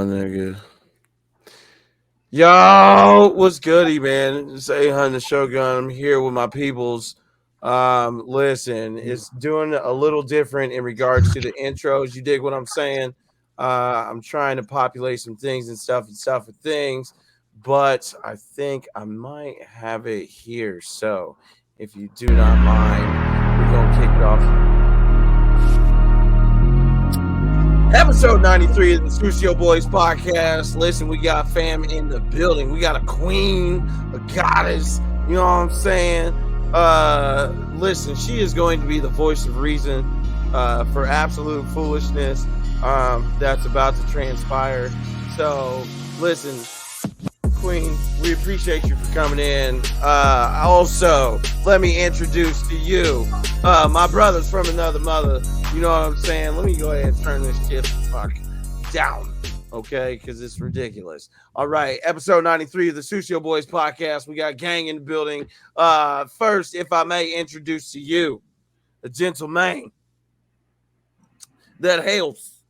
Nigga. Yo, what's goody, man? It's 800 Shogun. I'm here with my peoples. Listen, it's doing a little different in regards to the intros. You dig what I'm saying? I'm trying to populate some things and stuff with things, but I think I might have it here. So, if you do not mind, we're gonna kick it off. Episode 93 of the Sucio Boyz podcast. Listen, we got fam in the building. We got a queen, a goddess, you know what I'm saying? Listen, she is going to be the voice of reason for absolute foolishness that's about to transpire. So, listen, queen, we appreciate you for coming in. Also, let me introduce to you my brothers from another mother. You know what I'm saying? Let me go ahead and turn this shit the fuck down, okay? Because it's ridiculous. All right, episode 93 of the Sucio Boyz podcast. We got gang in the building. First, if I may introduce to you a gentleman that hails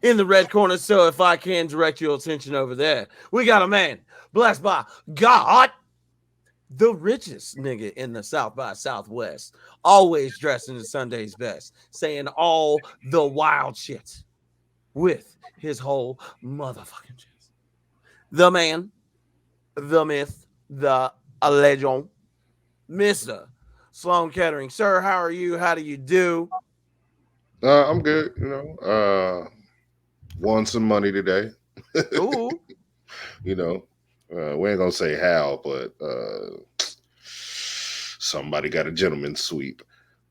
in the red corner. So if I can direct your attention over there, we got a man blessed by God, the richest nigga in the South by Southwest, always dressed in the Sunday's best, saying all the wild shit with his whole motherfucking chest. The man, the myth, the legend, Mr. Sloan Kettering. Sir, how are you? How do you do? I'm good. Won some money today. Ooh. We ain't gonna say how, but somebody got a gentleman's sweep.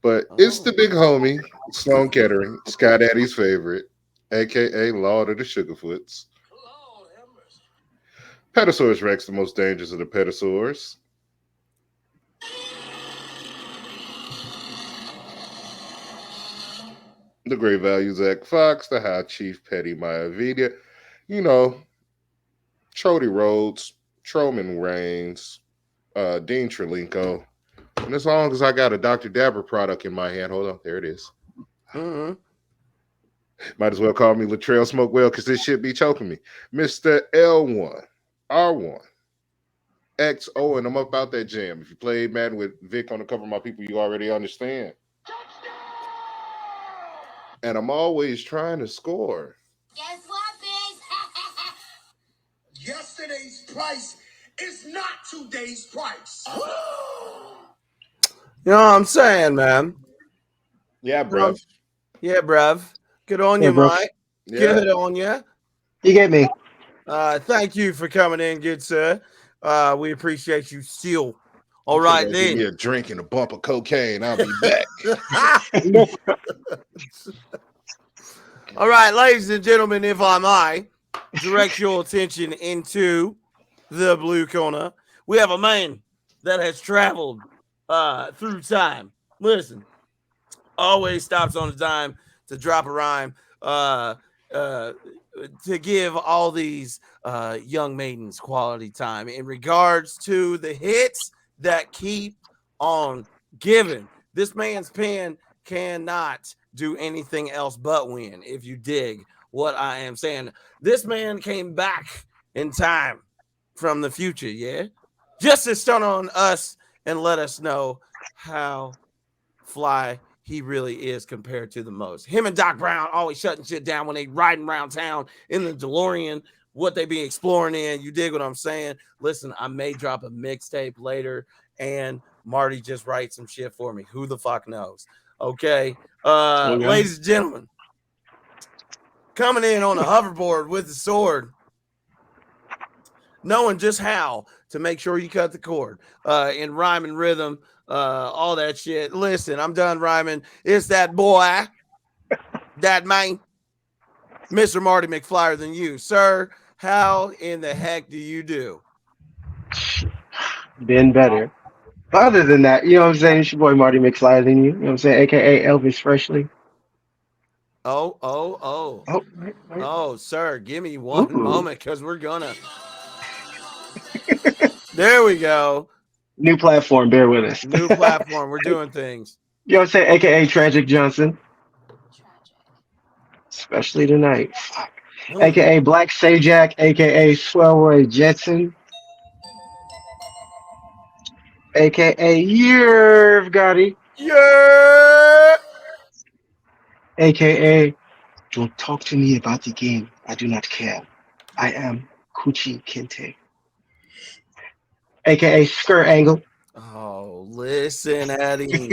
But it's the big homie, Sloan Kettering, Sky Daddy's favorite, aka Lord of the Sugarfoots. Petasaurus Rex, the most dangerous of the petasaurs. The Great Value Zach Fox, the High Chief Petty Mayavidya, Trody Rhodes, Troman Reigns, Dean Trelinko. And as long as I got a Dr. Dabber product in my hand, hold on, there it is. Mm-hmm. Might as well call me Latrell Smokewell because this shit be choking me. Mr. L1, R1, XO, and I'm about that jam. If you played Madden with Vic on the cover of my people, you already understand. And I'm always trying to score. Guess what, bitch? Yesterday's price is not today's price. You know what I'm saying, man? Yeah, bruv. Yeah, bruv. Good on you, Mike. Yeah. Good on you. You get me. Thank you for coming in, good sir. We appreciate you still. All right, then. Give me a drink and a bump of cocaine. I'll be back. All right, ladies and gentlemen, if I may direct your attention into the blue corner, we have a man that has traveled through time. Listen, always stops on a dime to drop a rhyme to give all these young maidens quality time in regards to the hits that keep on giving. This man's pen cannot do anything else but win, if you dig what I am saying. This man came back in time from the future, yeah? Just to stun on us and let us know how fly he really is compared to the most. Him and Doc Brown always shutting shit down when they riding around town in the DeLorean, what they be exploring in. You dig what I'm saying? Listen, I may drop a mixtape later and Marty just write some shit for me. Who the fuck knows? Okay. Ladies and gentlemen, coming in on a hoverboard with a sword, knowing just how to make sure you cut the cord in rhyme and rhythm, all that shit. Listen, I'm done rhyming. It's that boy, that man, Mr. Marty McFlyer than you. Sir, how in the heck do you do? Been better. But other than that, you know what I'm saying? It's your boy Marty McFly than you. You know what I'm saying? AKA Elvis Freshly. Oh, sir, give me one moment because we're gonna. There we go. New platform, bear with us. New platform, we're doing things. You know what I'm saying? AKA Tragic Johnson. Especially tonight. Fuck. aka Black Sajak, aka Swellroy Jetson, aka Yerv Gotti, Yeah. aka Don't talk to me about the game. I do not care. I am Kuchi Kente, aka Skirt Angle, Oh, listen at him.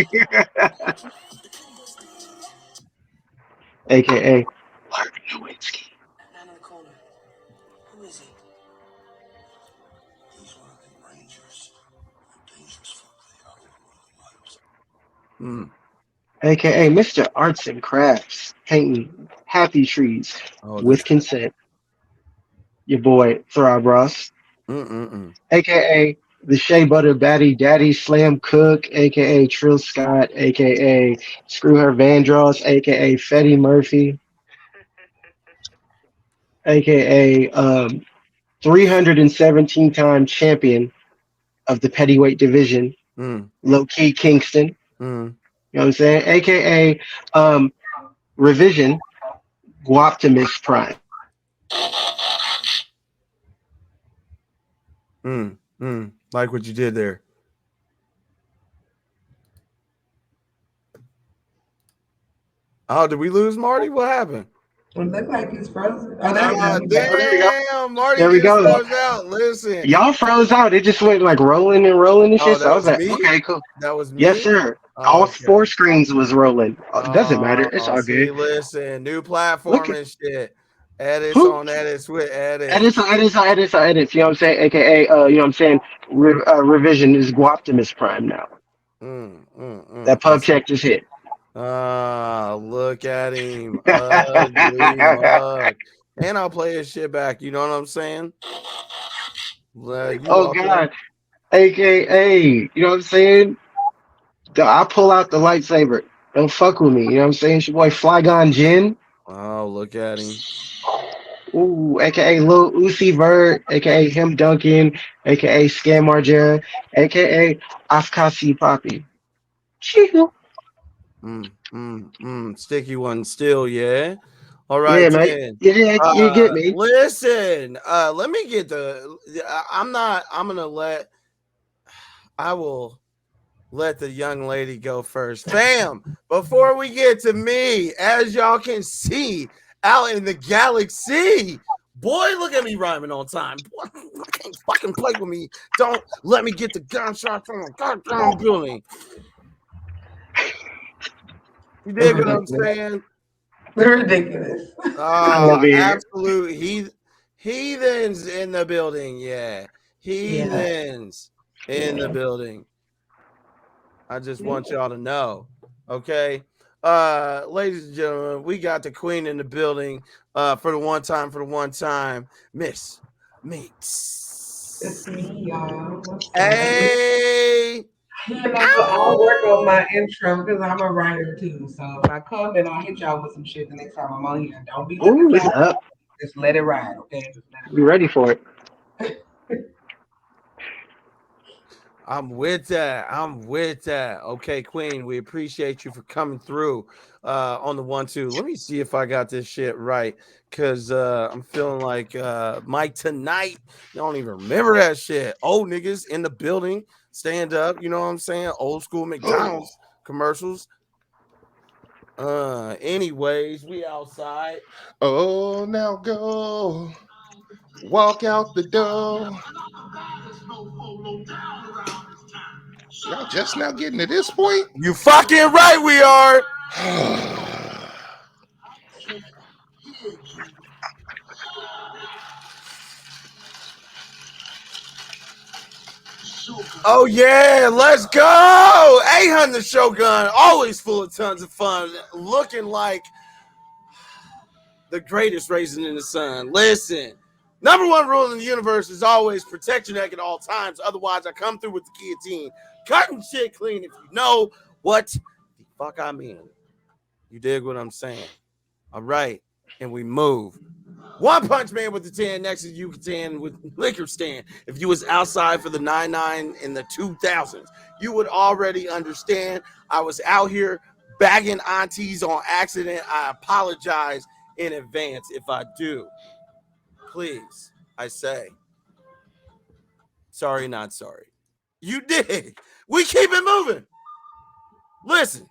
aka Mark Nowinski. Man in the corner. Who is he? He's one of the Rangers. Dangerous fuck they are. One of the liars. aka Mr. Arts and Crafts, painting happy trees Oh, with this. consent. Your boy Throb Ross, aka the Shea Butter Batty Daddy Slam Cook, aka Trill Scott, aka Screw Her Vandross, aka Fetty Murphy, aka 317-time champion of the Pettyweight division, Low Key Kingston. You know what I'm saying? AKA Revision Guoptimus Prime. Like what you did there. Oh, did we lose Marty? What happened? It looked like he's frozen. Oh, there we go. There we go. Damn, Marty There we just go. froze out. Listen. Y'all froze out. It just went like rolling and rolling and shit. Oh, So I that was was like, me? okay, cool. That was me? Yes, sir. All four screens was rolling. It doesn't matter. It's all See, good. listen, new platform Look at and shit. Edits who? on edits with edits. Edits. You know what I'm saying? AKA, you know what I'm saying? Revision is Guoptimus Prime now. That pub check just hit. Look at him. Ugly mug. And I'll play his shit back. You know what I'm saying? Oh, God. AKA, you know what I'm saying? I pull out the lightsaber. Don't fuck with me. You know what I'm saying? It's your boy Flygon Jin. Oh, look at him. Ooh, aka Lil Uzi Vert, aka Him Duncan, aka Scam Margera, aka Afkasi Poppy. Chee-hoo. Sticky one still, yeah. All right, Yeah, man. then. You get me. Listen, let me get I will let the young lady go first. Fam, before we get to me, as y'all can see out in the galaxy, boy, look at me rhyming on time. Boy, I can't fucking play with me. Don't let me get the gunshot from a goddamn building. You dig what I'm saying? Ridiculous. Absolute heathens in the building. Yeah. Heathens in the building. I just want y'all to know. Okay. Ladies and gentlemen, we got the queen in the building for the one time, Miss MEEKS. It's me, y'all. Hey. I'll work on my intro because I'm a writer too. So if I come and I'll hit y'all with some shit the next time I'm on here. Don't be looking it's up. Just let it ride, okay? Be ready for it. I'm with that. Okay, Queen, we appreciate you for coming through on the 1-2. Let me see if I got this shit right, because I'm feeling like Mike Tonight. You don't even remember that shit. Old niggas in the building, stand up. You know what I'm saying? Old school McDonald's commercials. Anyways, we outside. Oh, now go. Walk out the door. Y'all just now getting to this point? You fucking right we are. Oh yeah, let's go. 800 Shogun, always full of tons of fun, looking like the greatest raisin in the sun. Listen, number one rule in the universe is always protect your neck at all times. Otherwise, I come through with the guillotine, cutting shit clean. If you know what the fuck I mean, you dig what I'm saying? All right, and we move. One Punch Man with the 10 next to you 10 with liquor stand. If you was outside for the 99 in the 2000s, you would already understand. I was out here bagging aunties on accident. I apologize in advance if I do. Please, I say. Sorry, not sorry. You dig? We keep it moving. Listen.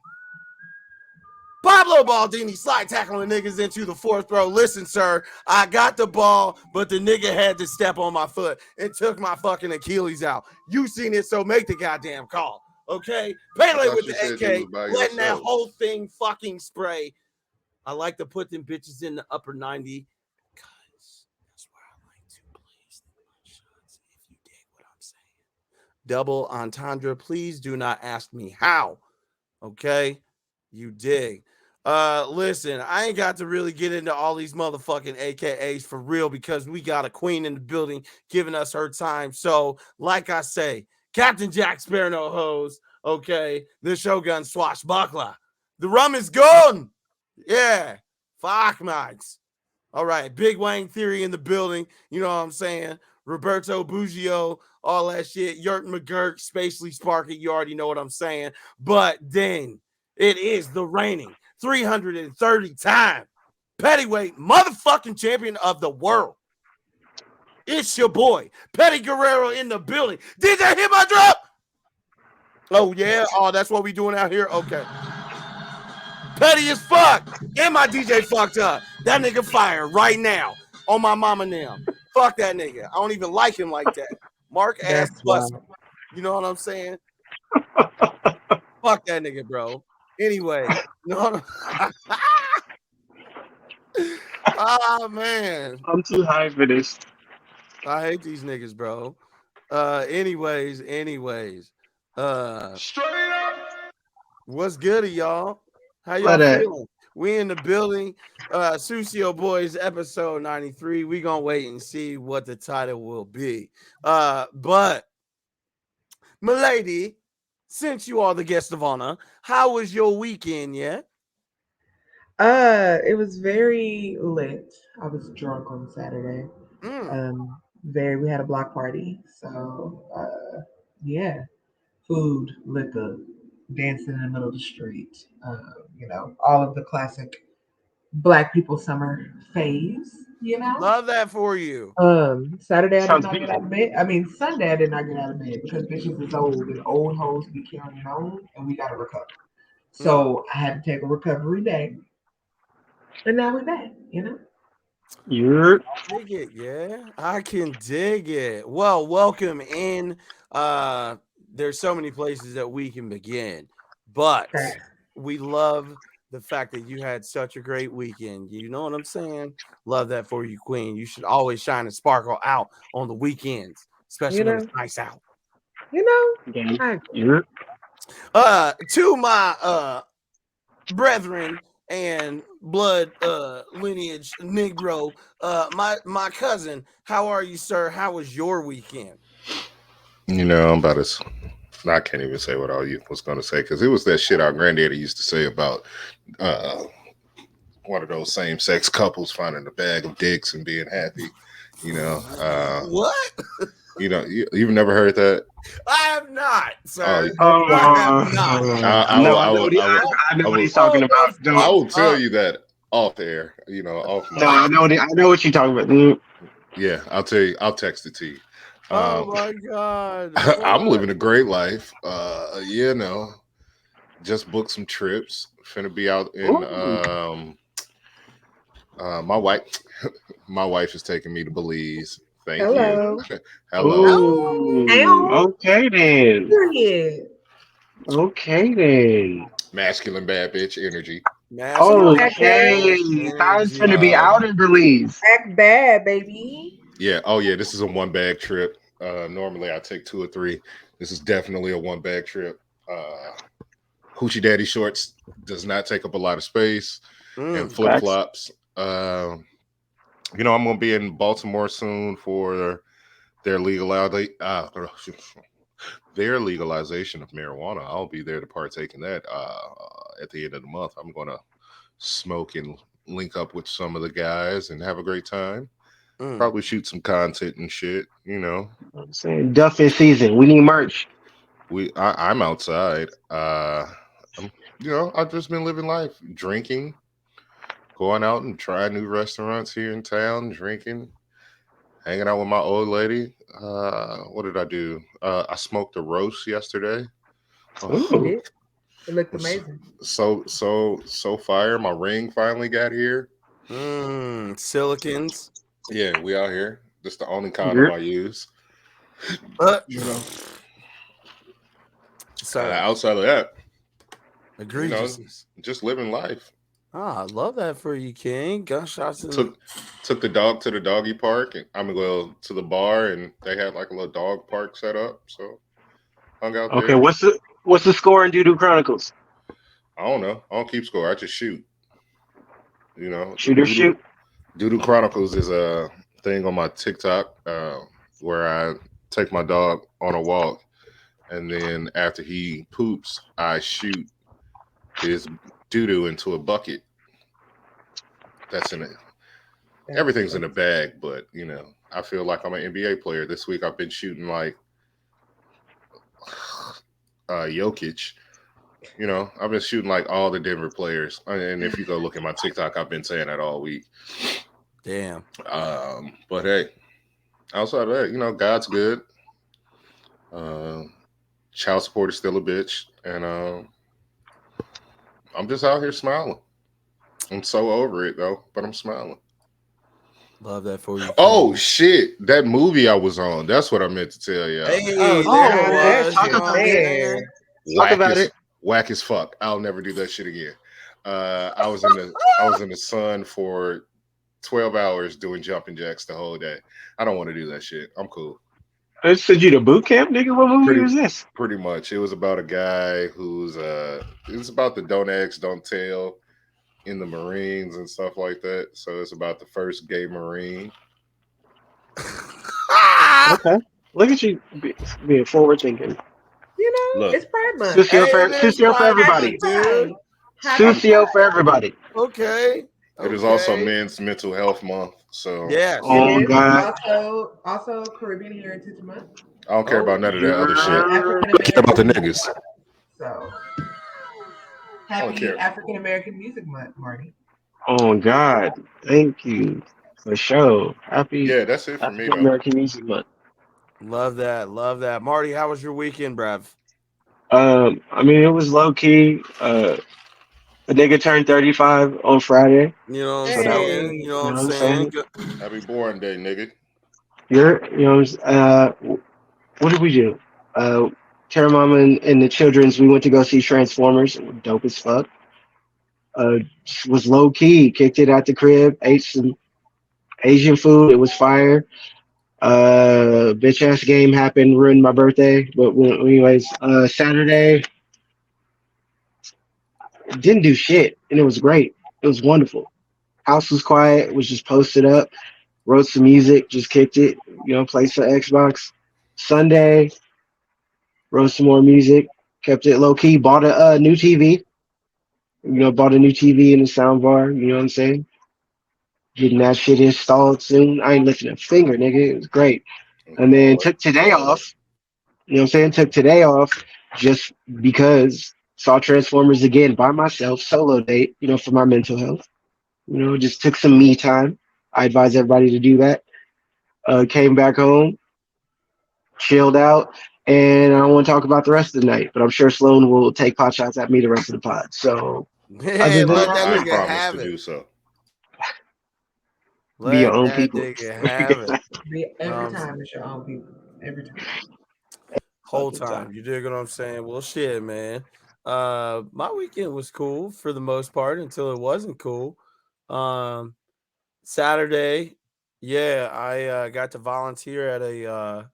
Pablo Baldini slide tackling niggas into the fourth row. Listen, sir, I got the ball, but the nigga had to step on my foot and took my fucking Achilles out. You seen it, so make the goddamn call. Okay? Pele with the AK, letting that whole thing fucking spray. I like to put them bitches in the upper 90 because that's where I like to place the shots, if you dig what I'm saying. Double entendre, please do not ask me how. Okay? You dig. Listen, I ain't got to really get into all these motherfucking AKAs for real because we got a queen in the building giving us her time. So, like I say, Captain Jack Spare No Hose, okay, the Shogun Swashbuckler. The rum is gone. Yeah. Fuck, mates. All right. Big Wang Theory in the building. You know what I'm saying? Roberto Buggio, all that shit. Yurt McGurk, Spacely Sparky. You already know what I'm saying. But then it is the reigning 330-time Pettyweight motherfucking champion of the world. It's your boy, Petty Guerrero in the building. Did that hit my drop? Oh, yeah? Oh, that's what we doing out here? Okay. Petty as fuck. And my DJ fucked up. That nigga fired right now on my mama now. Fuck that nigga. I don't even like him like that. Mark ass plus. You know what I'm saying? Fuck that nigga, bro. Anyway. No. Ah, man. I'm too high for this. I hate these niggas, bro. Anyways. Straight up. What's good, y'all? How y'all feeling? We in the building. Sucio Boyz episode 93. We gonna wait and see what the title will be. But milady, since you are the guest of honor, how was your weekend? Yeah. It was very lit. I was drunk on Saturday. We had a block party. So yeah. Food, liquor, dancing in the middle of the street. All of the classic Black people summer phase. Love that for you. Saturday I did not get out of bed. I mean Sunday I did not get out of bed because bitches is old and old hoes be carrying on and we gotta recover. So I had to take a recovery day. And now we're back, You're dig it, yeah. I can dig it. Well, welcome in. There's so many places that we can begin, but we love the fact that you had such a great weekend. You know what I'm saying? Love that for you, Queen. You should always shine and sparkle out on the weekends, especially when it's nice out. To my brethren and blood lineage Negro, my cousin, how are you, sir? How was your weekend? I'm about as I can't even say what I was going to say because it was that shit our granddaddy used to say about one of those same-sex couples finding a bag of dicks and being happy. What? You've never heard that? I have not, sir. I know what he's talking about. I will tell you that off air. Off. No, I know what you're talking about. Yeah, I'll tell you. I'll text it to you. Oh my God. I'm living a great life. Just booked some trips. Finna be out in my wife is taking me to Belize. Thank you. Hello. Okay then. Okay then. Masculine bad bitch energy. Okay. Time's gonna be out in Belize. Act bad, baby. Yeah. Oh yeah. This is a one bag trip. Normally I take 2 or 3. This is definitely a one bag trip. Hoochie Daddy shorts does not take up a lot of space, and flip flops. I'm gonna be in Baltimore soon for their legalization of marijuana. I'll be there to partake in that at the end of the month. I'm gonna smoke and link up with some of the guys and have a great time. Probably shoot some content and shit. I'm saying Duffin season. We need merch. I'm outside. I've just been living life, drinking, going out and trying new restaurants here in town, drinking, hanging out with my old lady. What did I do? I smoked a roast yesterday. You Oh, Ooh. did. It looked was amazing. so fire. My ring finally got here. Silicons. Yeah, we out here. That's the only condom You're, I use. Uh, You know, sir, outside of that, you know, egregiousness. just living life. I love that for you, King. Gunshots in the. Took the dog to the doggy park, and I'm gonna go to the bar, and they had like a little dog park set up. So hung out okay, there. what's the score in Doodoo Chronicles? I don't know. I don't keep score. I just shoot. You know, Shoot or Doodle shoot. Doodle Chronicles is a thing on my TikTok where I take my dog on a walk, and then after he poops, I shoot his doo doo into a bucket. That's in it. That's Everything's in a crazy. bag, but you know, I feel like I'm an NBA player. This week I've been shooting like Jokic. You know, I've been shooting like all the Denver players. And if you go look at my TikTok, I've been saying that all week. Damn. But hey, outside of that, you know, God's good. Uh, child support is still a bitch. And I'm just out here smiling. I'm so over it though, but I'm smiling. Love that for you, Oh King. shit, that movie I was on. That's what I meant to tell y'all. Hey, Oh, there Oh, it okay. that's was. Talk You know just what about I'm it. fair. saying? Talk Whack about as it. whack as fuck. I'll never do that shit again. I was in the sun for 12 hours doing jumping jacks the whole day. I don't want to do that shit. I'm cool. I sent you to boot camp, nigga. What movie Pretty was this? pretty much. It was about a guy who's it was about the don't ask, don't tell in the Marines and stuff like that. So it's about the first gay Marine. Okay. Look at you being forward thinking. You know, Look, it's Pride Month. Sucio Hey, for it is Sucio for Pride Happy Month, everybody. dude. Pride. I'm Happy Sucio for Pride. everybody. Okay. it is also Okay. Men's Mental Health Month. So Yes. It Oh is God. also Caribbean Heritage Month, I don't care about Oh, none of that other shit. You're African I care about the American Music niggas. Month. So I don't happy care. African American Music Month, Marty. oh God. Thank you for sure. Happy Yeah, that's it for me African though. American Music Month. love that. Love that. Marty, how was your weekend, bruv? I mean it was low key. The nigga turned 35 on Friday. You know what I'm So that was, saying? You Hey, know what you I'm know what I'm saying? saying? Good. Happy born day, nigga. You know, what did we do? Terra Mama and the children's, we went to go see Transformers. It was dope as fuck. Was low key, kicked it at the crib, ate some Asian food. It was fire. Bitch ass game happened, ruined my birthday. But anyways, Saturday didn't do shit, and it was great. It was wonderful. House was quiet. Was just posted up. Wrote some music. Just kicked it. You know, played some Xbox. Sunday wrote some more music. Kept it low key. Bought a new TV. You know, bought a new TV and a sound bar. You know what I'm saying? Getting that shit installed soon. I ain't lifting a finger, nigga. It was great. And then Baller, took today baller. off. You know what I'm saying? Took today off just because saw Transformers again by myself, solo date, you know, for my mental health. You know, just took some me time. I advise everybody to do that. Came back home, chilled out, and I don't want to talk about the rest of the night, but I'm sure Sloan will take pot shots at me the rest of the pod. So other Yeah, than let that I that, nigga promise to have it. do so. be your Let own that people. nigga have it. every Um, time it's your own people. Every time. whole Fucking time. time. You dig what I'm saying? Well, shit, man. My weekend was cool for the most part until it wasn't cool. Um, Saturday, yeah, I got to volunteer at a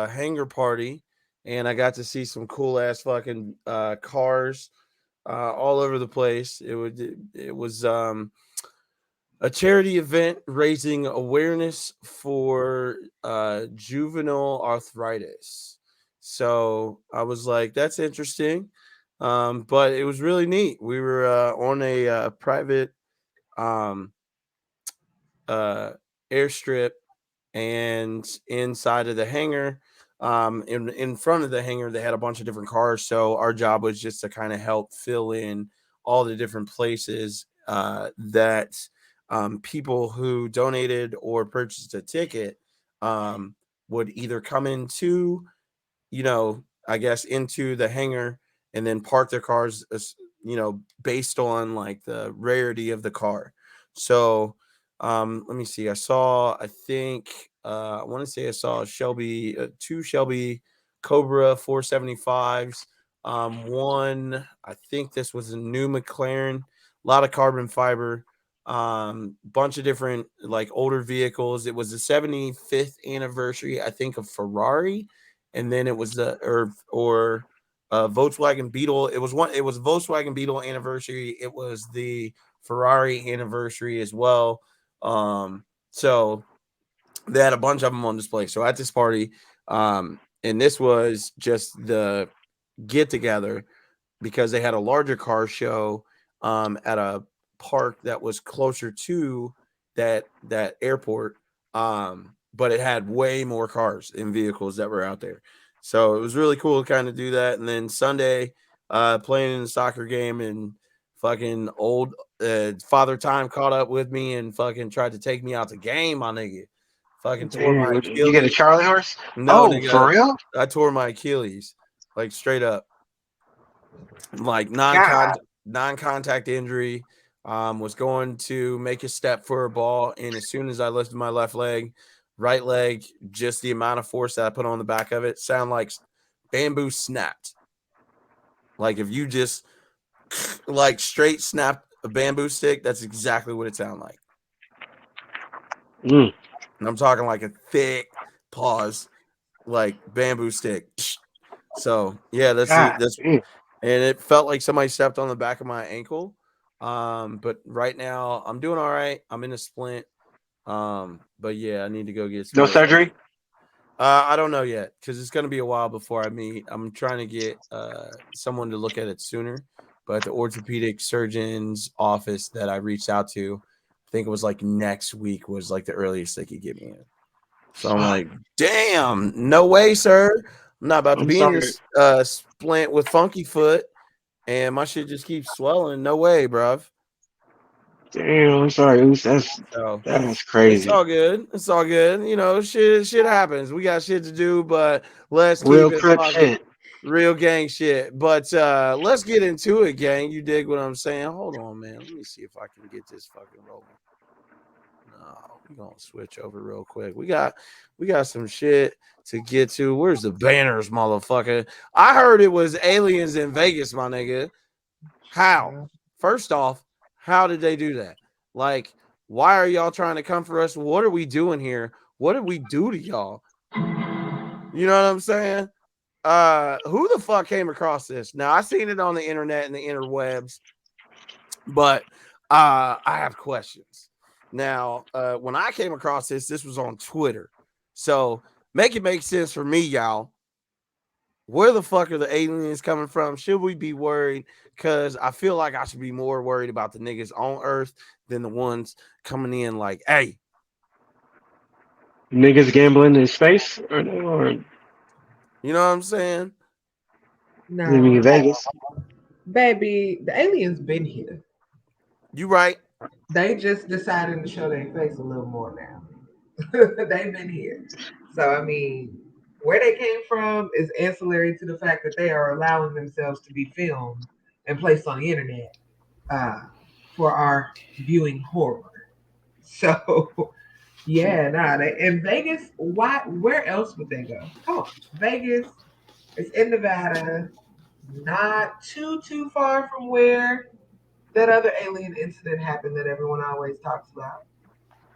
hangar party, and I got to see some cool ass fucking cars all over the place. It was a charity event raising awareness for juvenile arthritis. So I was like, that's interesting. But it was really neat. We were on a private um, uh, airstrip, and inside of the hangar, in front of the hangar, they had a bunch of different cars. So our job was just to kind of help fill in all the different places that people who donated or purchased a ticket would either come into, I guess into the hangar and then park their cars, based on like the rarity of the car. So let me see. I want to say I saw a Shelby, two Shelby Cobra 475s. One, I think this was a new McLaren, a lot of carbon fiber, bunch of different like older vehicles. It was the 75th anniversary, I think, of Ferrari, and then it was the or Volkswagen Beetle. It was Volkswagen Beetle anniversary. It was the Ferrari anniversary as well. So they had a bunch of them on display. So at this party, and this was just the get together because they had a larger car show at a park that was closer to that airport, but it had way more cars and vehicles that were out there. So it was really cool to kind of do that. And then Sunday, playing in the soccer game, and fucking old Father Time caught up with me and fucking tried to take me out the game, my nigga. Fucking tore my Damn, you get a Achilles. Charlie horse? No, Oh, for nigga, real? I tore my Achilles, like straight up, like God. non-contact injury. Was going to make a step for a ball, and as soon as I lifted my right leg, just the amount of force that I put on the back of it, sound like bamboo snapped. Like if you just like straight snap a bamboo stick, that's exactly what it sounded like. Mm. And I'm talking like a thick pause, like bamboo stick. So yeah, that's God. and it felt like somebody stepped on the back of my ankle. But right now I'm doing all right. I'm in a splint. But yeah, I need to go get some No more surgery? I don't know yet because it's going to be a while before I meet. I'm trying to get someone to look at it sooner, but the orthopedic surgeon's office that I reached out to, I think it was like next week was like the earliest they could get me in. So I'm like, damn, no way, sir. I'm not about to I'm be in sorry. this splint with funky foot and my shit just keeps swelling. No way, bruv. Damn, I'm sorry. That's So it's crazy. all good. It's all good. Shit happens. We got shit to do, but let's Real keep it crip fucking shit. real gang shit. But let's get into it, gang. You dig what I'm saying? Hold on, man. Let me see if I can get this fucking rolling. No, we're gonna switch over real quick. We got some shit to get to. Where's the banners, motherfucker? I heard it was aliens in Vegas, my nigga. How? First off, how did they do that? Like, why are y'all trying to come for us? What are we doing here? What did we do to y'all? You know what I'm saying? Who the fuck came across this? Now I seen it on the internet and the interwebs, but I have questions. Now, when I came across this was on Twitter. So make it make sense for me, y'all. Where the fuck are the aliens coming from? Should we be worried? Because I feel like I should be more worried about the niggas on Earth than the ones coming in like, hey. Niggas gambling in space? Or you know what I'm saying? No. Living in Vegas? Baby, the aliens been here. You right. They just decided to show their face a little more now. They've been here. So, I mean, where they came from is ancillary to the fact that they are allowing themselves to be filmed and placed on the internet for our viewing horror. So, yeah, they in Vegas. Why? Where else would they go? Come on, Vegas. It's in Nevada, not too far from where that other alien incident happened that everyone always talks about.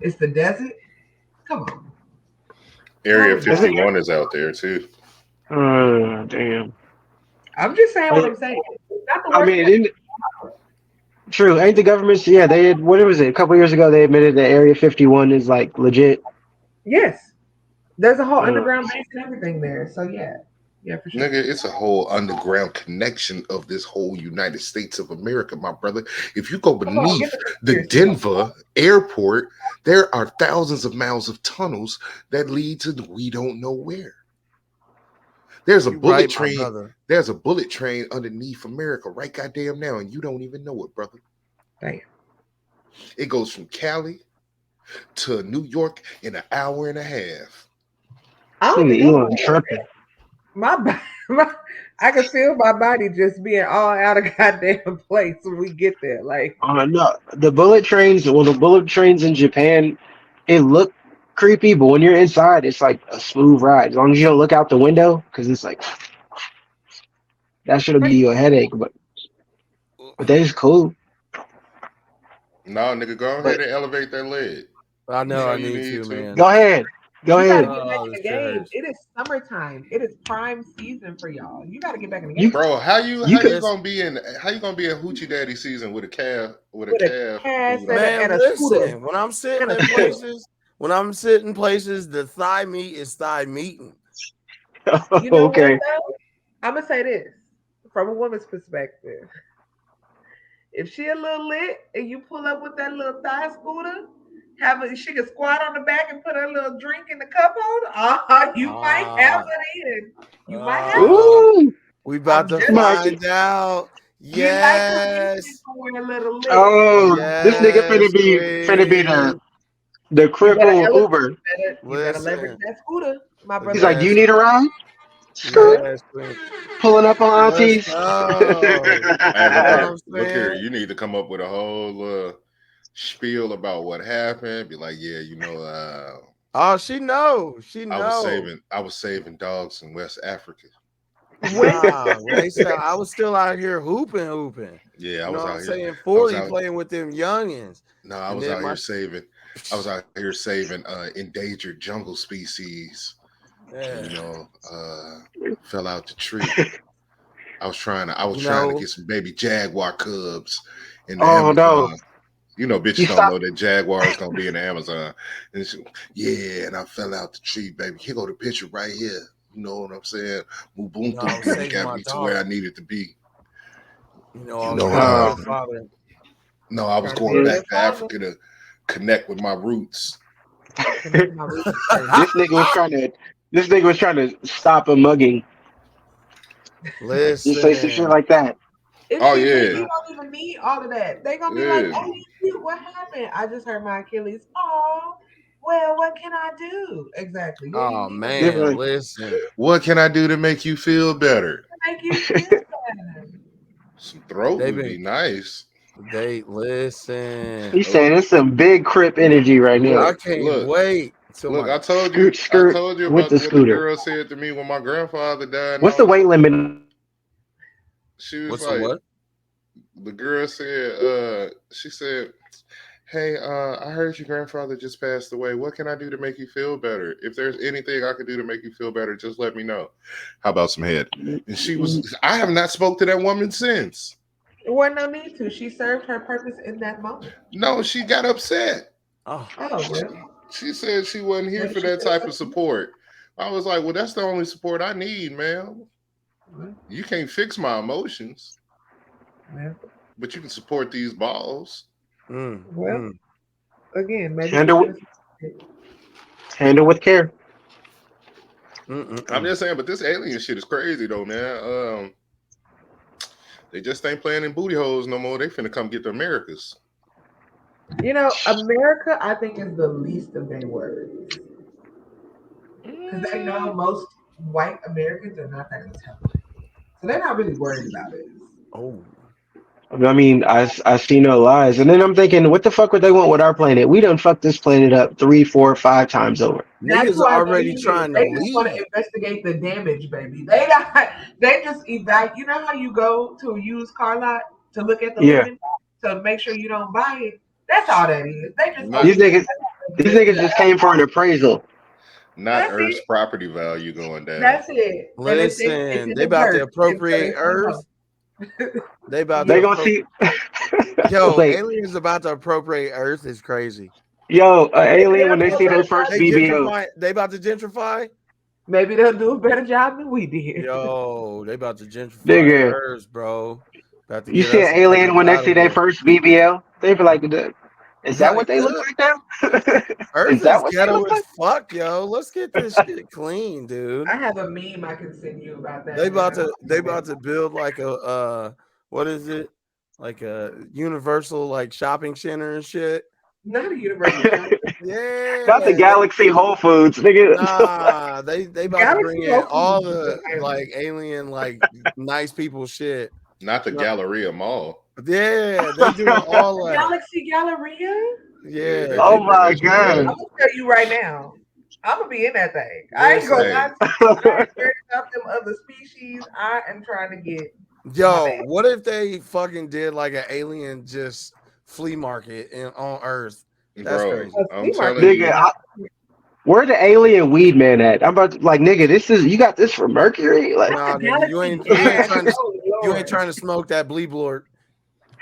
It's the desert. Come on. Area 51 is out there too. Damn. I'm just saying what I'm saying. Not the I worst. mean, true. Ain't the governments? Yeah, they had. What was it? A couple years ago, they admitted that Area 51 is like legit. Yes, there's a whole underground base and everything there. So yeah, for sure. Nigga, it's a whole underground connection of this whole United States of America, my brother. If you go beneath the Denver airport, there are thousands of miles of tunnels that lead to we don't know where. There's a bullet train. There's a bullet train underneath America right goddamn now, and you don't even know it, brother. Damn. It goes from Cali to New York in an hour and a half. I don't think Elon tripping. I can feel my body just being all out of goddamn place when we get there. Like, No, the bullet trains. Well, the bullet trains in Japan, it look creepy, but when you're inside, it's like a smooth ride. As long as you don't look out the window, because it's like that should give you a headache. But that is cool. No, nigga, go ahead and elevate that leg. I know You I need to, man. Go ahead. Go you gotta ahead. get back in the this game. hurts. It is summertime. It is prime season for y'all. You gotta get back in the You- game. Bro, how you could- gonna be in Hoochie Daddy season with a calf With a calf boot on? Man, and a scooter. listen. When I'm sitting And in a scooter. places, the thigh meat is thigh meating. You know Okay. what though? I'm gonna say this from a woman's perspective. If she a little lit and you pull up with that little thigh scooter, she can squat on the back and put her little drink in the cup holder. You might have it in. You might have it. Ooh. We about to just- find out. You like the Yes. for a little lit. Oh, this nigga finna be queen. the You cripple better Uber. You better leverage that scooter, my brother. He's like, "Do you need a ride?" Yes, queen. Pulling up on aunties. Let's go. Hey, You know look what I'm here. saying? You need to come up with a whole spiel about what happened. Be like, yeah, you know, Oh, she knows. She knows. I was saving dogs in West Africa. Nah, when they said I was still out here hooping. Yeah, I You was know what out I'm here. saying? 40 playing with them youngins. No, I was out here saving. I was out here saving endangered jungle species. Yeah. You know, fell out the tree. I was trying to get some baby jaguar cubs in the Amazon. No. You know, bitches don't know that jaguars gonna be in the Amazon. And and I fell out the tree, baby. Here go the picture right here. You know what I'm saying? Boom, got me to where I needed to be. No, I was going back to Africa to connect with my roots. This nigga was trying to stop a mugging. Listen. You say some shit like that. You don't even need all of that. They gonna be like, "Oh, you cute. What happened? I just hurt my Achilles." Oh, well, what can I do? Exactly. Oh man, listen. What can I do to make you feel better? Make you feel better. Some throat would be nice. They listen. He's saying it's some big Crip energy right now. I can't wait. Look, I told you about what the girl said to me when my grandfather died. What's the weight limit? She was what? The girl said, she said, "Hey, I heard your grandfather just passed away. What can I do to make you feel better? If there's anything I can do to make you feel better, just let me know. How about some head?" And I have not spoke to that woman since. There wasn't no need to. She served her purpose in that moment. No, she got upset. Well. She said she wasn't here for that type of support. I was like, well, that's the only support I need, man. You can't fix my emotions. Yeah. But you can support these balls. Again, maybe handle with care. I'm just saying, but this alien shit is crazy though, man. They just ain't playing in booty holes no more. They finna come get the Americas. You know, America, I think, is the least of their worries. Because they know most white Americans are not that intelligent. So they're not really worried about it. Oh. I mean, I see no lies. And then I'm thinking, what the fuck would they want with our planet? We done fucked this planet up 3, 4, 5 times over. Niggas already trying to leave. They just want to investigate the damage, baby. They just evaluate. You know how you go to a used car lot to look at the limit to make sure you don't buy it? That's all that is. They just these niggas just came for an appraisal. Not Earth's property value going down. That's it. Listen, they about to appropriate Earth. They gonna see. Yo, aliens about to appropriate Earth is crazy. Yo, alien when they see their first BBO. They about to gentrify. Maybe they'll do a better job than we did. Yo, they about to gentrify Earth, bro. You see an alien when they see their first BBL? They be like, "Is that what they look like now?" Earth is ghetto as fuck, yo. Let's get this shit clean, dude. I have a meme I can send you about that. They about to build like a what is it? like a universal like shopping center and shit. Not a universal shop. Yeah, Not the Galaxy Whole Foods, nigga. nah, they about to Galaxy bring in Whole all Foods is the okay. like alien like nice people shit. Not the Galleria Mall. Yeah, they doing all that. Galaxy Galleria? Yeah, they Oh keep my bringing shit I'm god. back. gonna tell you right now. I'm gonna be in that thing. I ain't gonna listen, lie to you. I ain't worried about them other species. I am trying to get my yo, bag. what if they fucking did like an alien just flea market on Earth? That's Bro, crazy. A I'm flea market telling is Nigga, you, not. where the alien weed man at? I'm about to, like, nigga, this is you got this from Mercury? Like, Nah, That's a nigga, galaxy you ain't gas. trying to Oh you ain't Lord. trying to smoke that bleep lord.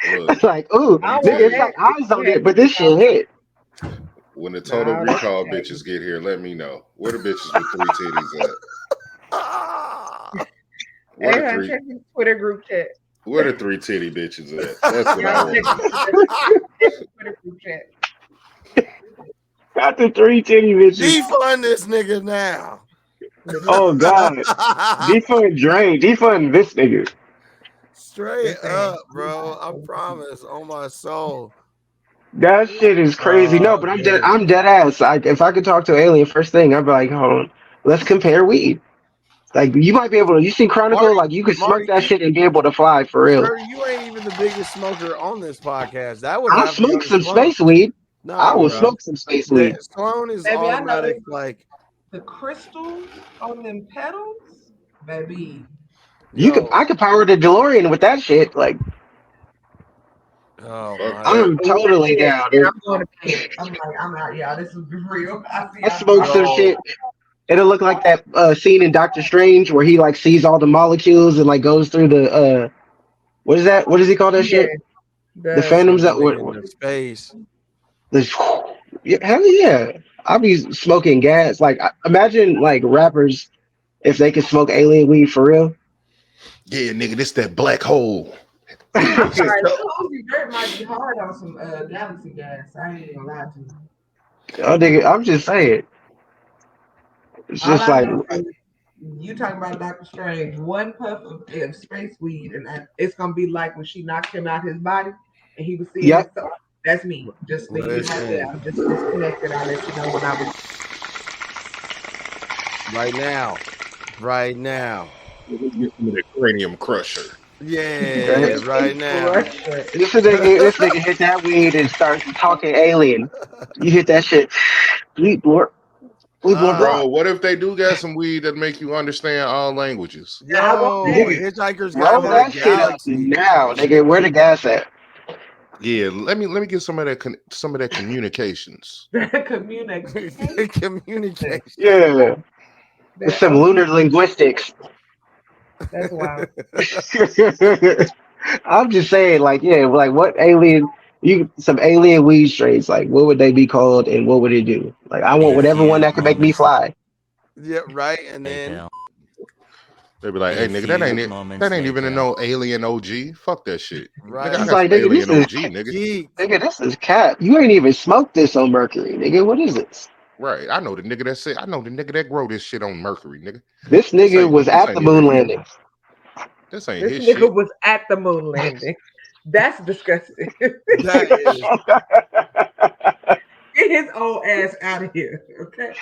look, like, ooh, let me I tell nigga, want it's you, that. like eyes on Yeah, it, but this shit hit. when the Total nah, that's Recall okay. bitches get here, let me know. Where the bitches with 3 titties at? Ah, Where Hey, the hon, 3 check the Twitter group chat. where the 3 titty bitches at? That's what I Y'all want to know. check the Twitter group chat. Got the 3 titty bitches. defund this nigga now. Oh god. Defund Drain. Defund this nigga. Straight This up, ain't. bro. I promise on my soul. That shit is crazy. No, but Man. I'm dead ass. Like, if I could talk to an alien first thing, I'd be like, hold on, let's compare weed. Like, you might be able to. You see Chronicle, Marty, like you could smoke Marty, that shit and be able to fly for real. you ain't even the biggest smoker on this podcast. That would I'll have to go smoke to some Sloan. space weed. I Nah, will bro. smoke some space weed. Sloan is Baby, I automatic. noticed Like, the crystals on them petals. Baby, yo, I could power the DeLorean with that shit. Like, oh Fuck my, that. I'm oh, that's totally it. down, And dude. I'm going to bed. I'm like, I'm out, y'all. This is real. I see I y'all smoke tomorrow. some yo, shit. It'll look like that scene in Doctor Strange where he like sees all the molecules and like goes through the what is that? What does he call that Yeah, shit? The the Phantoms that sailing into space. the yeah, hell yeah. I'll be smoking gas. Like imagine like rappers if they could smoke alien weed for real. Yeah, nigga, this that black hole. I'm Shit, sorry, no. Lil Uzi Vert might be hard on some Galaxy gas. I ain't gonna lie to you. Oh, nigga, I'm just saying. It's All just I like know is you talking about Doctor Strange. One puff of space weed, and it's gonna be like when she knocked him out his body, and he was seeing his yep. soul. That's me. Just leave it right there. Listen, I'm just disconnected. I'll let you know when I was. right now, right now. Get some of that cranium crusher. Yeah, right now. Crusher. This nigga hit that weed and starts talking alien. You hit that shit. Bleep blort. Bleep blort uh, Bro, block. what if they do got some weed that make you understand all languages? I want yo, that. Nigga, Hitchhiker's I Guide roll to the want that shit that. up Galaxy. now, nigga. Where the gas at? Yeah, let me get some of that some of that communications. Communication. Communication. Yeah. It's That some OG. lunar linguistics. That's wild. I'm just saying, like, yeah, like what alien some alien weed strains, like what would they be called and what would it do? Like I want A whatever one few that can make me moments fly. Yeah, right. And then later. They be like, hey A nigga, few that moments ain't even a later. no alien OG. Fuck that shit. Nigga, I right, It's got like some nigga, this alien is OG, nigga. geek. nigga, this is cat. You ain't even smoked this on Mercury, nigga. What is this? Right. I know the nigga that said I know the nigga that grow this shit on Mercury, nigga. This This nigga ain't was this at the ain't moon even landing. this ain't This his nigga shit. was at the moon landing. That's disgusting. That is Get his old ass out of here. Okay.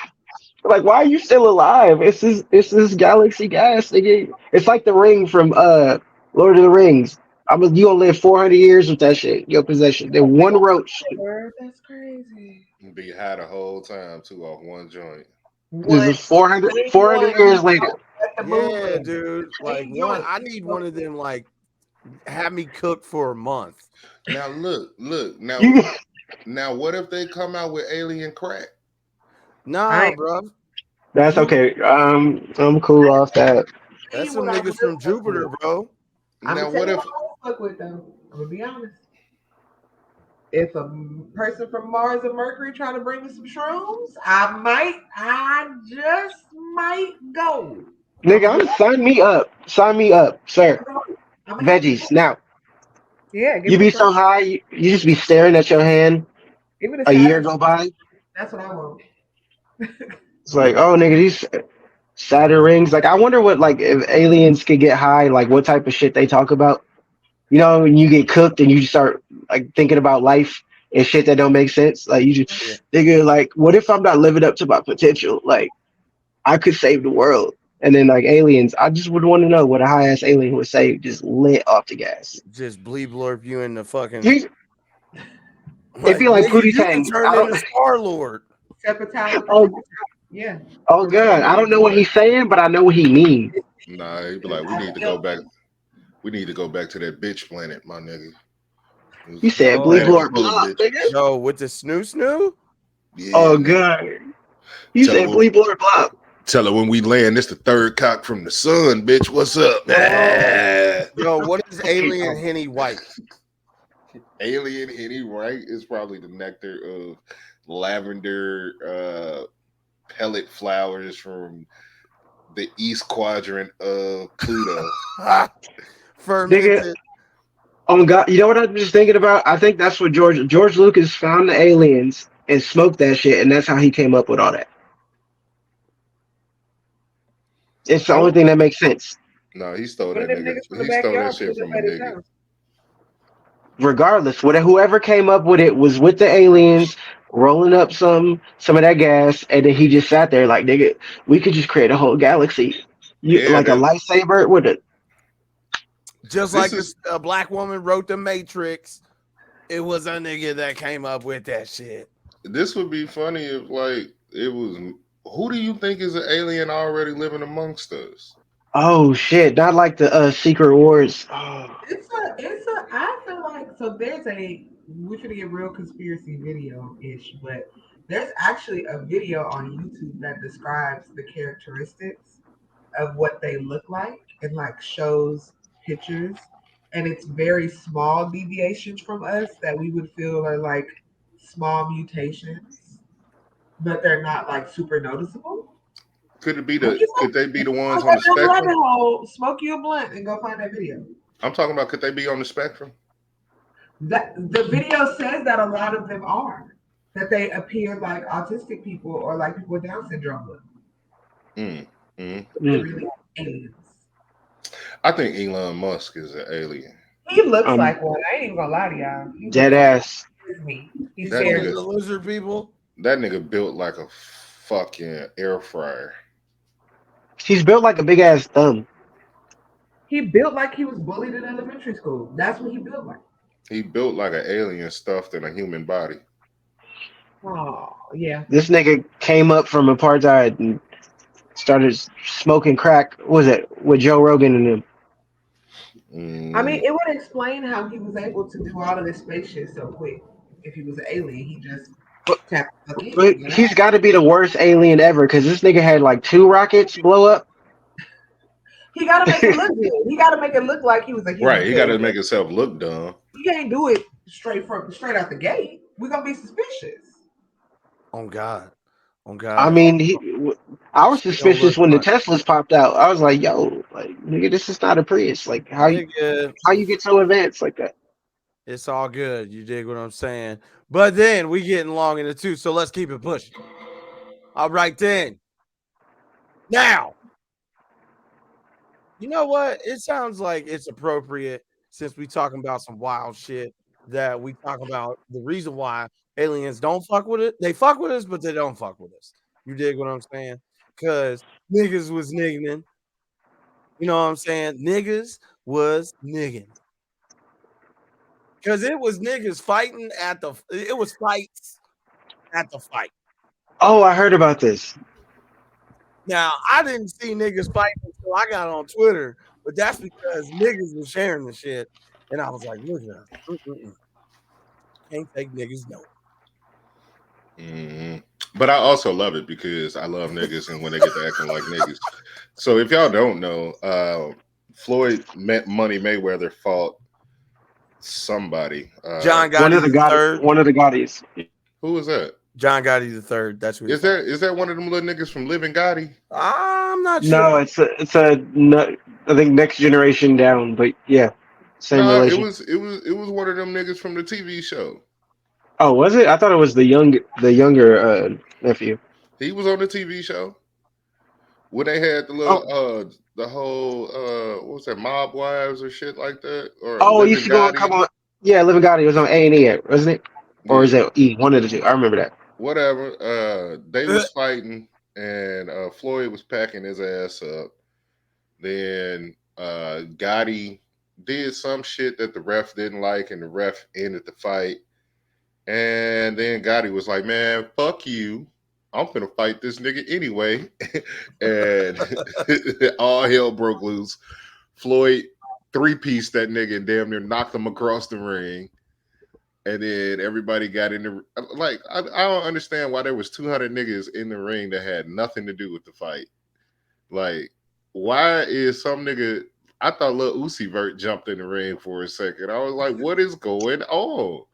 Like, why are you still alive? It's this galaxy gas, nigga. It's like the ring from Lord of the Rings. You gonna live 400 years with that shit, your possession. Then one roach, Lord, that's crazy. Be high the whole time too off one joint. this One, is 400, name 400 one years later. at the moon yeah, landing. dude. Like Name one, yours. I need one of them. Like have me cook for a month. Now look, You, now what if they come out with alien crack? I Nah, ain't bro. that's you. okay. I'm cool off that. Tell That's you some what I niggas will from fuck Jupiter, with. bro. I'm Now gonna tell what you if what I will fuck with though. I'm gonna be honest. If a person from Mars or Mercury trying to bring me some shrooms, I just might go. I'm Nigga, gonna be I'm sign me up, sir. honest. I'm gonna hit you. Veggies. Now, Yeah, give you me the be shrooms. so high, you just be staring at your hand. Give me the A year Saturn. go by. That's what I want. It's like, oh, nigga, these Saturn rings. Like, I wonder what, like, if aliens could get high, like, what type of shit they talk about. You know, when you get cooked and you just start like thinking about life and shit that don't make sense. Like you Yeah. just thinking like, what if I'm not living up to my potential? Like I could save the world. And then like aliens, I just would want to know what a high ass alien would say, just lit off the gas. Just bleep blurp you in the fucking He, it'd like be like nigga, Pootie you can Tang. turn I into don't. Star Lord. Sepatala Oh, yeah. oh For real. god, I don't know what he's saying, but I know what he means. Nah, he'd be like, we need to go back. We need to go back to that bitch planet, my nigga. It was You said Yo, bleep planet blurp full of blop, bitches. nigga. yo, with the snoo. Yeah, Oh nigga. god, you Tell her, said bleep blurp blop. tell her when we land, this the third cock from the sun, bitch. What's up? Yo, what is alien Henny White? Alien Henny White is probably the nectar of lavender pellet flowers from the east quadrant of Pluto. Fermented. Nigga, oh god, you know what I'm just thinking about? I think that's what George Lucas found the aliens and smoked that shit, and that's how he came up with all that. It's the only thing that makes sense. No, he stole One of that them nigga. niggas from the He stole that backyard shit pulled up from a at his nigga. house. Regardless, whoever came up with it was with the aliens rolling up some of that gas, and then he just sat there like, nigga, we could just create a whole galaxy. You Yeah, like a lightsaber with it. Just This like is- a black woman wrote the Matrix, it was a nigga that came up with that shit. this would be funny if like it was. Who do you think is an alien already living amongst us? Oh shit! Not like the Secret Wars. Oh. I feel like, so there's we should get real conspiracy video-ish, but there's actually a video on YouTube that describes the characteristics of what they look like and like shows pictures, and it's very small deviations from us that we would feel are like small mutations, but they're not like super noticeable. Could it be Look at Could they be the ones on that the dumb spectrum? rabbit hole, smoke you a blunt and go find that video. I'm talking about. Could they be on the spectrum? That the video says that a lot of them are, that they appear like autistic people or like people with Down syndrome look. Mm, They're Mm. really aliens. I think Elon Musk is an alien. He looks like one. I ain't even gonna lie to y'all. He Dead looks like ass. me. He's He's That one of very. nigga, the lizard people. that nigga built like a fucking air fryer. He's built like a big ass thumb. He built like he was bullied in elementary school. That's what he built like. He built like an alien stuffed in a human body. Oh yeah. This nigga came up from apartheid and started smoking crack. What was it with Joe Rogan and them? I mean, Mm, it would explain how he was able to do all of this space shit so quick. If he was an alien, he just But, tapped the fuck in, but you know? he's got to be the worst alien ever because this nigga had like 2 rockets blow up. He got to make it look good. He got to make it look like he was a human. right, he got to make himself look dumb. You can't do it straight out the gate. We're gonna be suspicious. On God. I mean, I was Don't suspicious look when the right. Teslas popped out. I was like, yo, like nigga, this is not a Prius. Like how you get so advanced like that? It's all good. You dig what I'm saying? But then we getting long in the tooth, so let's keep it pushing. All right then. Now, you know what? It sounds like it's appropriate since we talking about some wild shit that we talk about the reason why aliens don't fuck with it. They fuck with us, but they don't fuck with us. You dig what I'm saying? Because niggas was nigging. You know what I'm saying? Niggas was nigging. Because it was niggas fighting it was fights at the fight. Oh, I heard about this. Now, I didn't see niggas fighting until I got on Twitter, but that's because niggas was sharing the shit. And I was like, look at that. Can't take niggas no. Mm-hmm. But I also love it because I love niggas and when they get to acting like niggas. So if y'all don't know, Floyd Money Mayweather fought somebody. John Gotti One of the Gottis. Who was that? John Gotti the third. That's who. Is that one of them little niggas from Living Gotti? I'm not sure. No, it's I think next generation down, but yeah, same relation. It was one of them niggas from the TV show. Oh, was it? I thought it was the younger nephew. He was on the TV show. when they had the whole what was that, Mob Wives or shit like that, or It used Living to go come Gotti? on. Yeah, Living God. It was on A&E, wasn't it? Or is Yeah, it E? One of the two. I remember that. whatever. They was fighting, and Floyd was packing his ass up. Then Gotti did some shit that the ref didn't like, and the ref ended the fight. And then Gotti was like, "Man, fuck you. I'm gonna fight this nigga anyway." And all hell broke loose. Floyd three-piece that nigga and damn near knocked him across the ring. And then everybody got in the like. I don't understand why there was 200 niggas in the ring that had nothing to do with the fight. Like, why is some nigga? I thought Lil Uzi Vert jumped in the ring for a second. I was like, what is going on?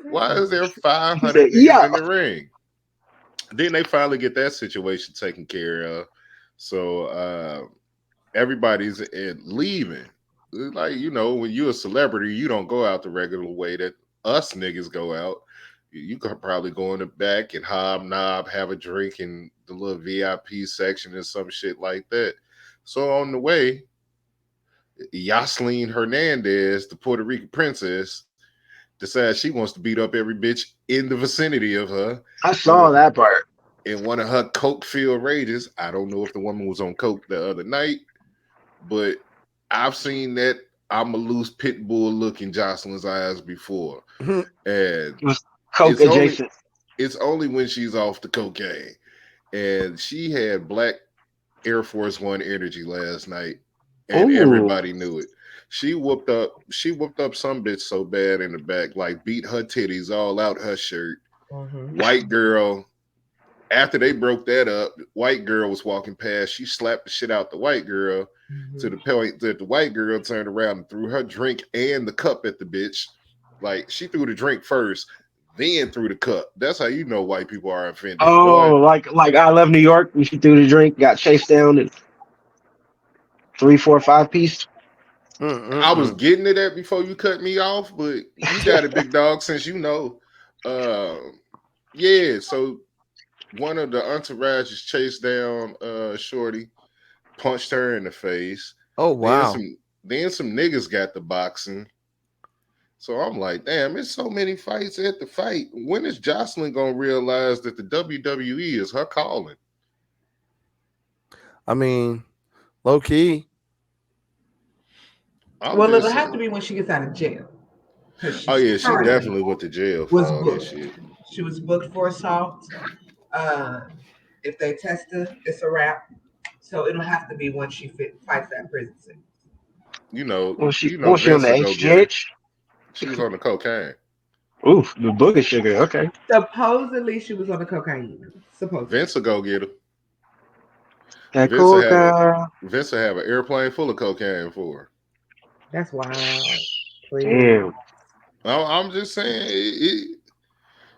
Why is there He 500 said, niggas "Yeah." in the ring? Then they finally get that situation taken care of. So everybody's leaving. Like, when you're a celebrity, you don't go out the regular way that us niggas go out. You could probably go in the back and hobnob, have a drink in the little VIP section or some shit like that. So on the way, Yoselin Hernandez, the Puerto Rican princess, decides she wants to beat up every bitch in the vicinity of her. I saw that part. In one of her coke-filled rages. I don't know if the woman was on coke the other night, but I've seen that I'm a loose pit bull look in Jocelyn's eyes before. And It was Coke it's only adjacent. it's only when she's off the cocaine. And she had black Air Force One energy last night, and Ooh. everybody knew it. She whooped up some bitch so bad in the back, like beat her titties all out her shirt. White girl, after they broke that up, white girl was walking past. She slapped the shit out the white girl to the point that the white girl turned around and threw her drink and the cup at the bitch. Like, she threw the drink first, then threw the cup. That's how you know white people are offended, boy. Oh, like I Love New York. When she threw the drink, got chased down, and 3, 4, 5 piece. I was getting to that before you cut me off, but you got it, big dog, since you know. Yeah, so one of the entourages chased down Shorty, punched her in the face. Oh wow. Then some niggas got the boxing. So I'm like, damn, there's so many fights at the fight. When is Jocelyn gonna realize that the WWE is her calling? I mean, low key. Well, it'll have to be when she gets out of jail. Oh yeah, she definitely went to jail for all that shit. She was booked for assault. If they test her, it's a wrap. So it'll have to be when she fights that prison sentence. Was she on Vince the will go get her. HGH? She was on the cocaine. Oof, the booger sugar. Okay. Supposedly she was on the cocaine. Supposedly. Vince will go get her. That Vince will have an airplane full of cocaine for her. That's wild. Please. Damn. I'm just saying,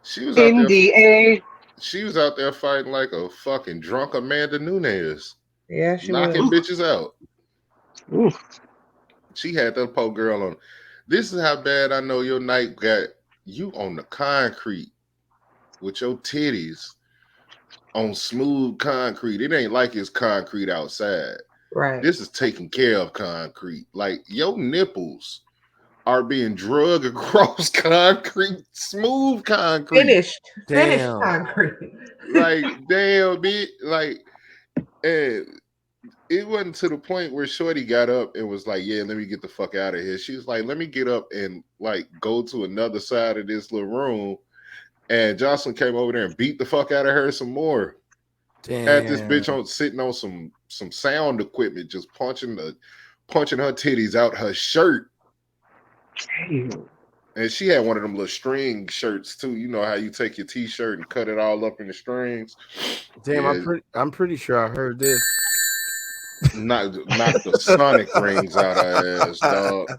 she was out there. NDA. She was out there fighting like a fucking drunk Amanda Nunes. Yeah, she knocking was. bitches out. Oof. She had that poor girl on. This is how bad I know your night got you on the concrete with your titties on smooth concrete. It ain't like it's concrete outside. Right. This is taking care of concrete. Like, your nipples are being drug across concrete, smooth concrete. Finished concrete. Like, damn, bitch. Like, and it wasn't to the point where Shorty got up and was like, yeah, let me get the fuck out of here. She was like, let me get up and like go to another side of this little room. And Jocelyn came over there and beat the fuck out of her some more. Damn. Had this bitch sitting on some sound equipment, just punching her titties out her shirt. Damn. And she had one of them little string shirts too. You know how you take your t-shirt and cut it all up in the strings. Damn, yeah. I'm pretty sure I heard this. Knock the sonic rings out her ass, dog.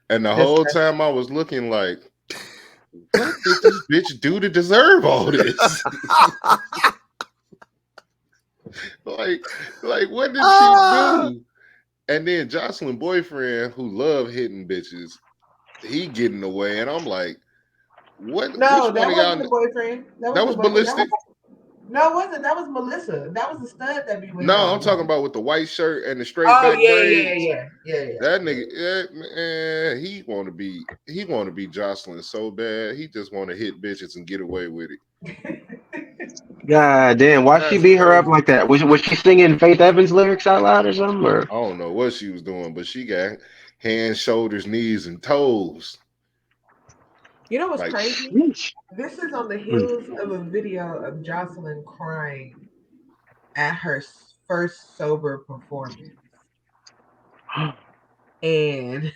And the whole time I was looking like, what did this bitch do to deserve all this? like what did she do? And then Jocelyn boyfriend, who love hitting bitches, he getting away, and I'm like, what? No, which that one of wasn't y'all? the boyfriend. That was ballistic. No, it wasn't. That was Melissa. That was the stud that be with No, her all I'm the talking time. about with the white shirt and the straight Oh back yeah, braids. yeah. That nigga, yeah, man, he want to be Jocelyn so bad. He just want to hit bitches and get away with it. God damn, why she That's beat her up crazy. like that? Was she singing Faith Evans lyrics out loud or something? Or I don't know what she was doing, but she got hands, shoulders, knees, and toes. You know what's Like, crazy? sheesh. This is on the heels of a video of Jocelyn crying at her first sober performance. And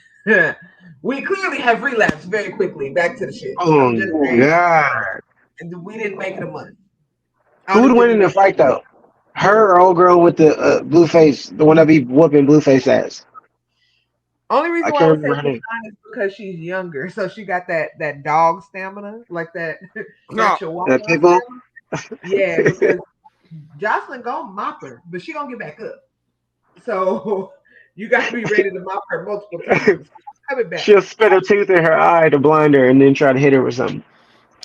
we clearly have relapsed very quickly back to the shit. I'm Oh just saying. God. And we didn't make it a month. I Who don't would even think win we in the made fight it. though? Her or old girl with the blue face, the one that be whooping blue face ass. Only I reason why I can't would say remember her name. Krishan is because she's younger, so she got that dog stamina, like that that No, chihuahua That people. stamina. Yeah, because Jocelyn gonna mop her, but she gonna get back up. So you got to be ready to mop her multiple times. Coming back. She'll spit her tooth in her eye to blind her and then try to hit her with something.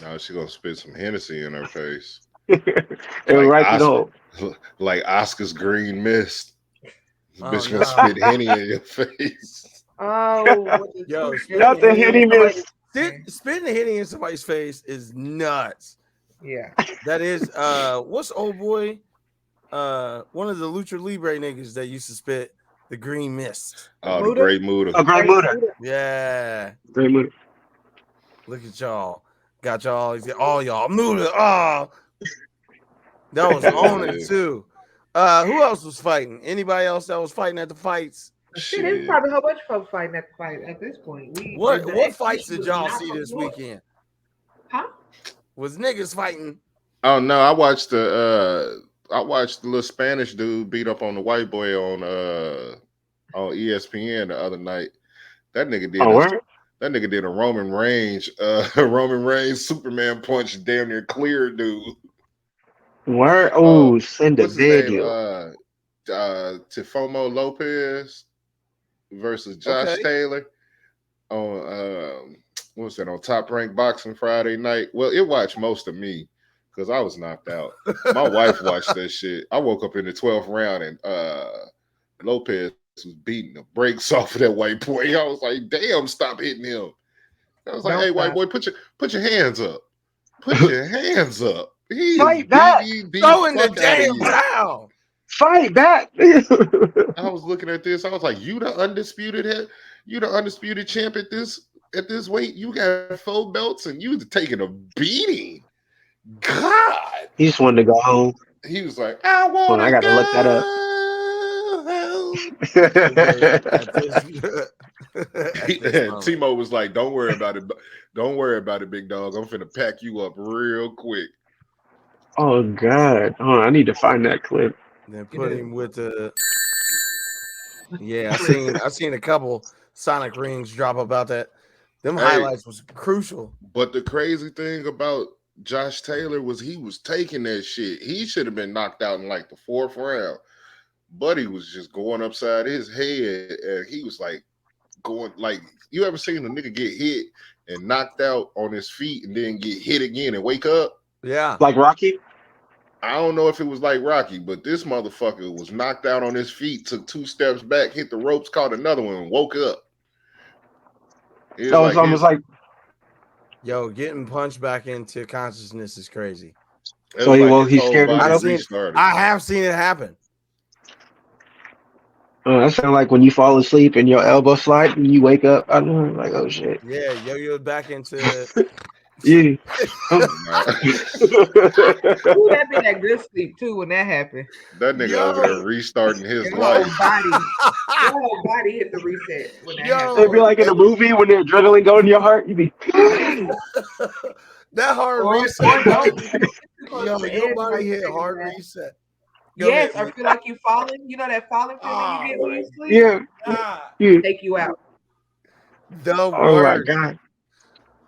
now she gonna spit some Hennessy in her face, It'll like right through the hole. like Oscar's green mist. This oh bitch no, gonna spit Henny in your face. Oh, with the yo, twisted spitting Not the the hitting in hitty somebody's miss. spitting the hitting in somebody's face is nuts. Yeah. That is what's old boy? One of the Lucha Libre niggas that used to spit the green mist. Oh, the Muda? great mood. A great Muda. Yeah. Great Muda. Look at y'all. Got y'all. All y'all. Muda. Oh, that was on it too. Who else was fighting? Anybody else that was fighting at the fights? Shit, there's Shit. probably a whole bunch of folks fighting at the fight at this point. What The fights exhibition did was y'all not see on this floor. weekend? Huh? Was niggas fighting? Oh no, I watched the little Spanish dude beat up on the white boy on ESPN the other night. That nigga did Oh, where? that nigga did a Roman Reigns Roman Reigns Superman punch damn near clear dude. Where? Oh, send a What's his name? video. Tifomo Lopez versus Josh Okay. Taylor on what was that on Top Rank Boxing Friday night? Well, it watched most of me because I was knocked out. My wife watched that shit. I woke up in the 12th round and Lopez was beating the brakes off of that white boy. I was like, damn, stop hitting him. I was like, Don't hey, white stop. boy, put your hands up. Put your hands up. He is Fight back. beating the Go in the fuck out of damn you. town. Fight back. I was looking at this. I was like, you the undisputed head, you the undisputed champ at this weight. You got 4 belts and you taking a beating. God. He just wanted to go home. He was like, I Well, I wanna got to look that up. go home. At this, at this moment. Timo was like, don't worry about it. Don't worry about it, big dog. I'm finna pack you up real quick. Oh God! Oh, I need to find that clip. Then put him with the. Yeah, I seen a couple Sonic rings drop about that. Them Hey. highlights was crucial. But the crazy thing about Josh Taylor was he was taking that shit. He should have been knocked out in like the 4th round. Buddy was just going upside his head, and he was like going like, you ever seen a nigga get hit and knocked out on his feet and then get hit again and wake up? Yeah. Like Rocky? I don't know if it was like Rocky, but this motherfucker was knocked out on his feet, took 2 steps back, hit the ropes, caught another one, and woke up. So it's almost like Yo, getting punched back into consciousness is crazy. it so was like he's his whole scared body himself. restarted. I have seen it happen. That sounds like when you fall asleep and your elbow slide and you wake up. I don't know, like, oh shit. Yeah, yo back into Yeah. Ooh, that been that good sleep too when that happened. That nigga Yo. over there restarting his Your life. whole body hit the reset when that Yo. happened. It'd be like in a movie when the adrenaline go in your heart. You be that hard Or reset. don't. Yo, your body hit hard reset. Go Yes, ahead, or feel like you falling. You know that falling feeling you get when you sleep? yeah. Ah, Yeah. Take you out. the Oh my word. God.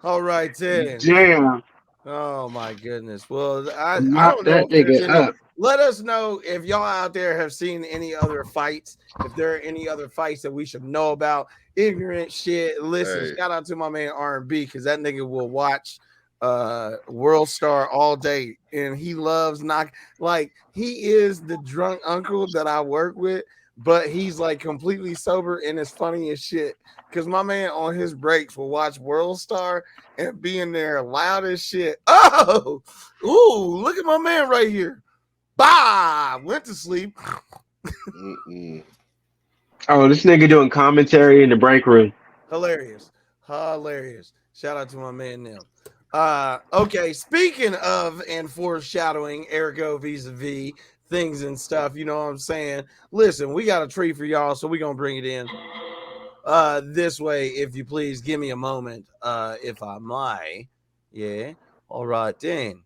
All right, then. Damn. Oh my goodness. Well, I Knock don't know that if there's nigga any. up. Let us know if y'all out there have seen any other fights. If there are any other fights that we should know about. Ignorant shit. Listen, Hey. shout out to my man R&B because that nigga will watch World Star all day, and he loves he is the drunk uncle that I work with, but he's like completely sober and it's funny as shit. Cause my man on his breaks will watch World Star and be in there loud as shit. Oh, ooh, look at my man right here. Bah, went to sleep. Oh, this nigga doing commentary in the break room. Hilarious. Shout out to my man Neil. Okay, speaking of and foreshadowing, ergo vis-a-vis things and stuff, you know what I'm saying? Listen, we got a treat for y'all, so we're gonna bring it in this way, if you please. Give me a moment, if I might. Yeah. All right then.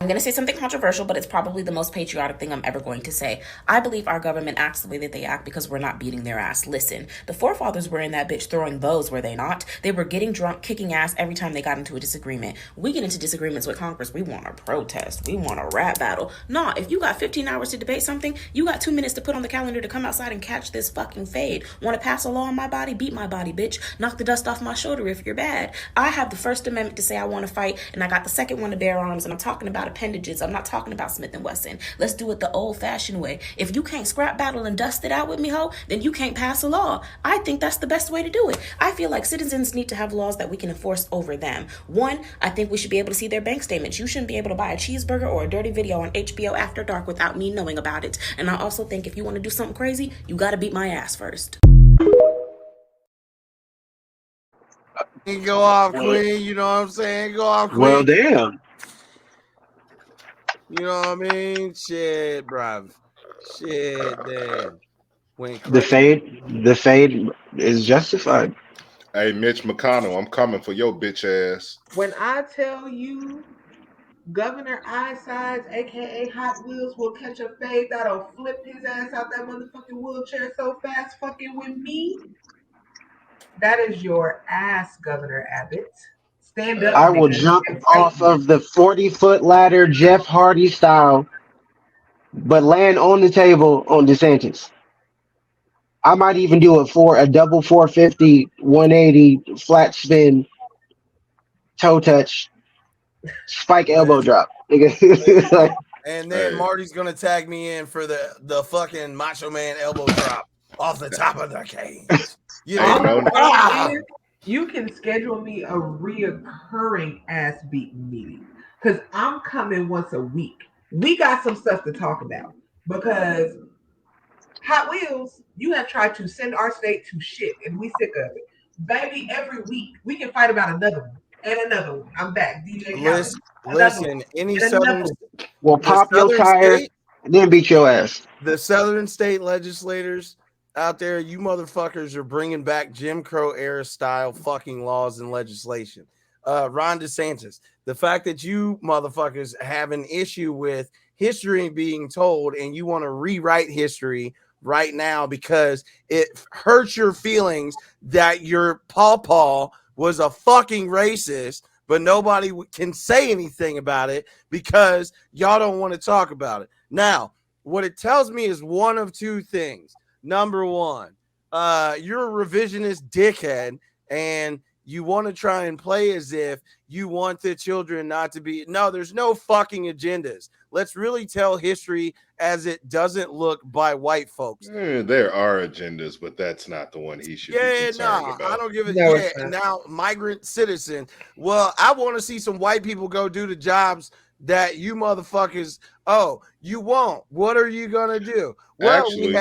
I'm going to say something controversial, but it's probably the most patriotic thing I'm ever going to say. I believe our government acts the way that they act because we're not beating their ass. Listen, the forefathers were in that bitch throwing bows, were they not? They were getting drunk, kicking ass every time they got into a disagreement. We get into disagreements with Congress. We want a protest. We want a rap battle. Nah, if you got 15 hours to debate something, you got 2 minutes to put on the calendar to come outside and catch this fucking fade. Want to pass a law on my body? Beat my body, bitch. Knock the dust off my shoulder if you're bad. I have the First Amendment to say I want to fight, and I got the second one to bear arms, and I'm talking about appendages. I'm not talking about Smith & Wesson. Let's do it the old-fashioned way. If you can't scrap battle and dust it out with me, ho, then you can't pass a law. I think that's the best way to do it. I feel like citizens need to have laws that we can enforce over them. One, I think we should be able to see their bank statements. You shouldn't be able to buy a cheeseburger or a dirty video on HBO after dark without me knowing about it. And I also think if you want to do something crazy, you got to beat my ass first. Go off, Queen. You know what I'm saying? Go off, Queen. Well, damn. You know what I mean? Shit, bruv. Shit, damn. The fade is justified. Hey, Mitch McConnell, I'm coming for your bitch ass. When I tell you Governor Eyesides, aka Hot Wheels, will catch a fade that'll flip his ass out that motherfucking wheelchair so fast fucking with me, that is your ass, Governor Abbott. Stand up, I will nigga, jump and fight off me. of the 40-foot ladder Jeff Hardy style, but land on the table on DeSantis. I might even do it for a double 450, 180 flat spin, toe touch, spike elbow drop. Like, And then Hey. Marty's gonna tag me in for the fucking Macho Man elbow drop off the top of the cage. You Hey, know? No. You can schedule me a reoccurring ass beating meeting because I'm coming once a week. We got some stuff to talk about because Hot Wheels, you have tried to send our state to shit and we sick of it. Baby, every week we can fight about another one and another one. I'm back. DJ Khaled. Listen, any southern will pop your tire and then beat your ass. The southern state legislators out there, you motherfuckers are bringing back Jim Crow era style fucking laws and legislation. Ron DeSantis, the fact that you motherfuckers have an issue with history being told and you want to rewrite history right now because it hurts your feelings that your pawpaw was a fucking racist, but nobody can say anything about it because y'all don't want to talk about it. Now, what it tells me is one of two things. Number one, you're a revisionist dickhead and you want to try and play as if you want the children not to be. No, there's no fucking agendas. Let's really tell history as it doesn't look by white folks. There are agendas, but that's not the one he should be concerned about. I don't give it. And now migrant citizen. Well, I want to see some white people go do the jobs that you motherfuckers. Oh, you won't. What are you gonna do? Well, we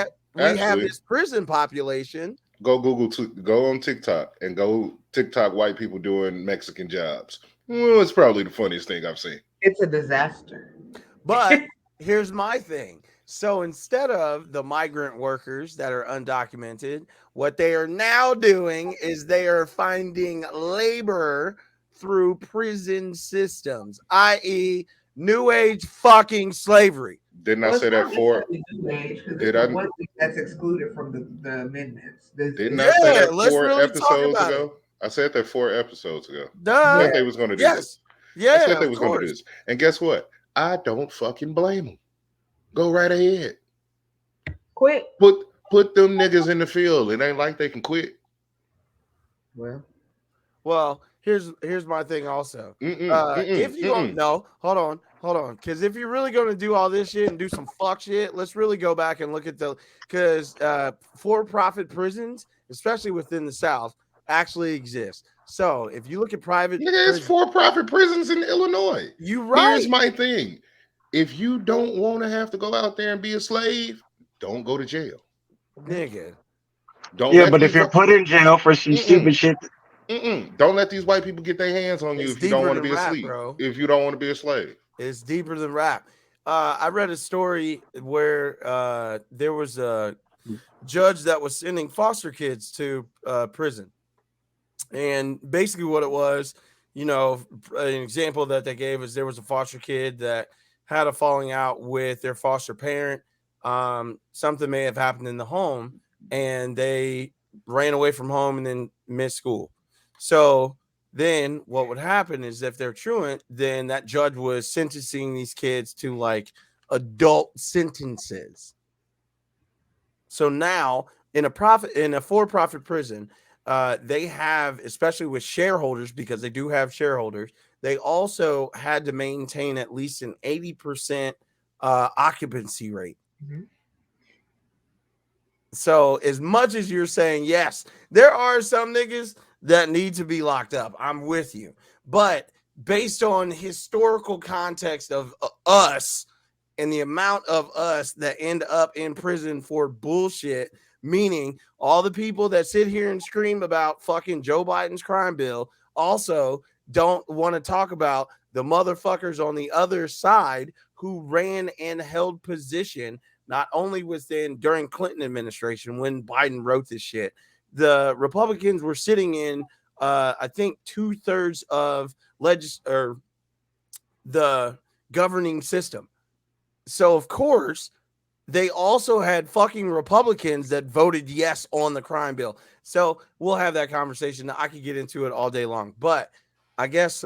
have this prison population. Go on TikTok and go TikTok white people doing Mexican jobs. Well, it's probably the funniest thing I've seen. It's a disaster. But here's my thing. So instead of the migrant workers that are undocumented, what they are now doing is they are finding labor through prison systems, i.e., new age fucking slavery. Didn't I say that for? Did I? One thing that's excluded from the amendments. Didn't I say that 4 episodes ago? I said that 4 episodes ago. I said they was going to do this. Yeah, I said they was going to do this. And guess what? I don't fucking blame them. Go right ahead. Quit. Put them niggas in the field. It ain't like they can quit. Well, here's my thing also. If you don't know, hold on, because if you're really going to do all this shit and do some fuck shit, let's really go back and look at because for-profit prisons, especially within the South, actually exist. So if you look at private, there's for-profit prisons in Illinois. You right. Here's my thing: if you don't want to have to go out there and be a slave, don't go to jail, nigga. Don't. Yeah, but if you're put in jail for some stupid shit, don't let these white people get their hands on you if you don't want to be a slave. Bro. If you don't want to be a slave, it's deeper than rap. I read a story where there was a judge that was sending foster kids to prison, and basically what it was, an example that they gave is there was a foster kid that had a falling out with their foster parent. Something may have happened in the home, and they ran away from home and then missed school. So then what would happen is if they're truant, then that judge was sentencing these kids to like adult sentences. So now in a for-profit prison, they have, especially with shareholders, because they do have shareholders, they also had to maintain at least an 80% occupancy rate. Mm-hmm. So as much as you're saying, yes, there are some niggas that need to be locked up, I'm with you. But based on historical context of us and the amount of us that end up in prison for bullshit, meaning all the people that sit here and scream about fucking Joe Biden's crime bill also don't want to talk about the motherfuckers on the other side who ran and held position not only during Clinton administration when Biden wrote this shit. The Republicans were sitting in I think 2/3 of the governing system. So of course they also had fucking Republicans that voted yes on the crime bill. So we'll have that conversation. I could get into it all day long, but I guess,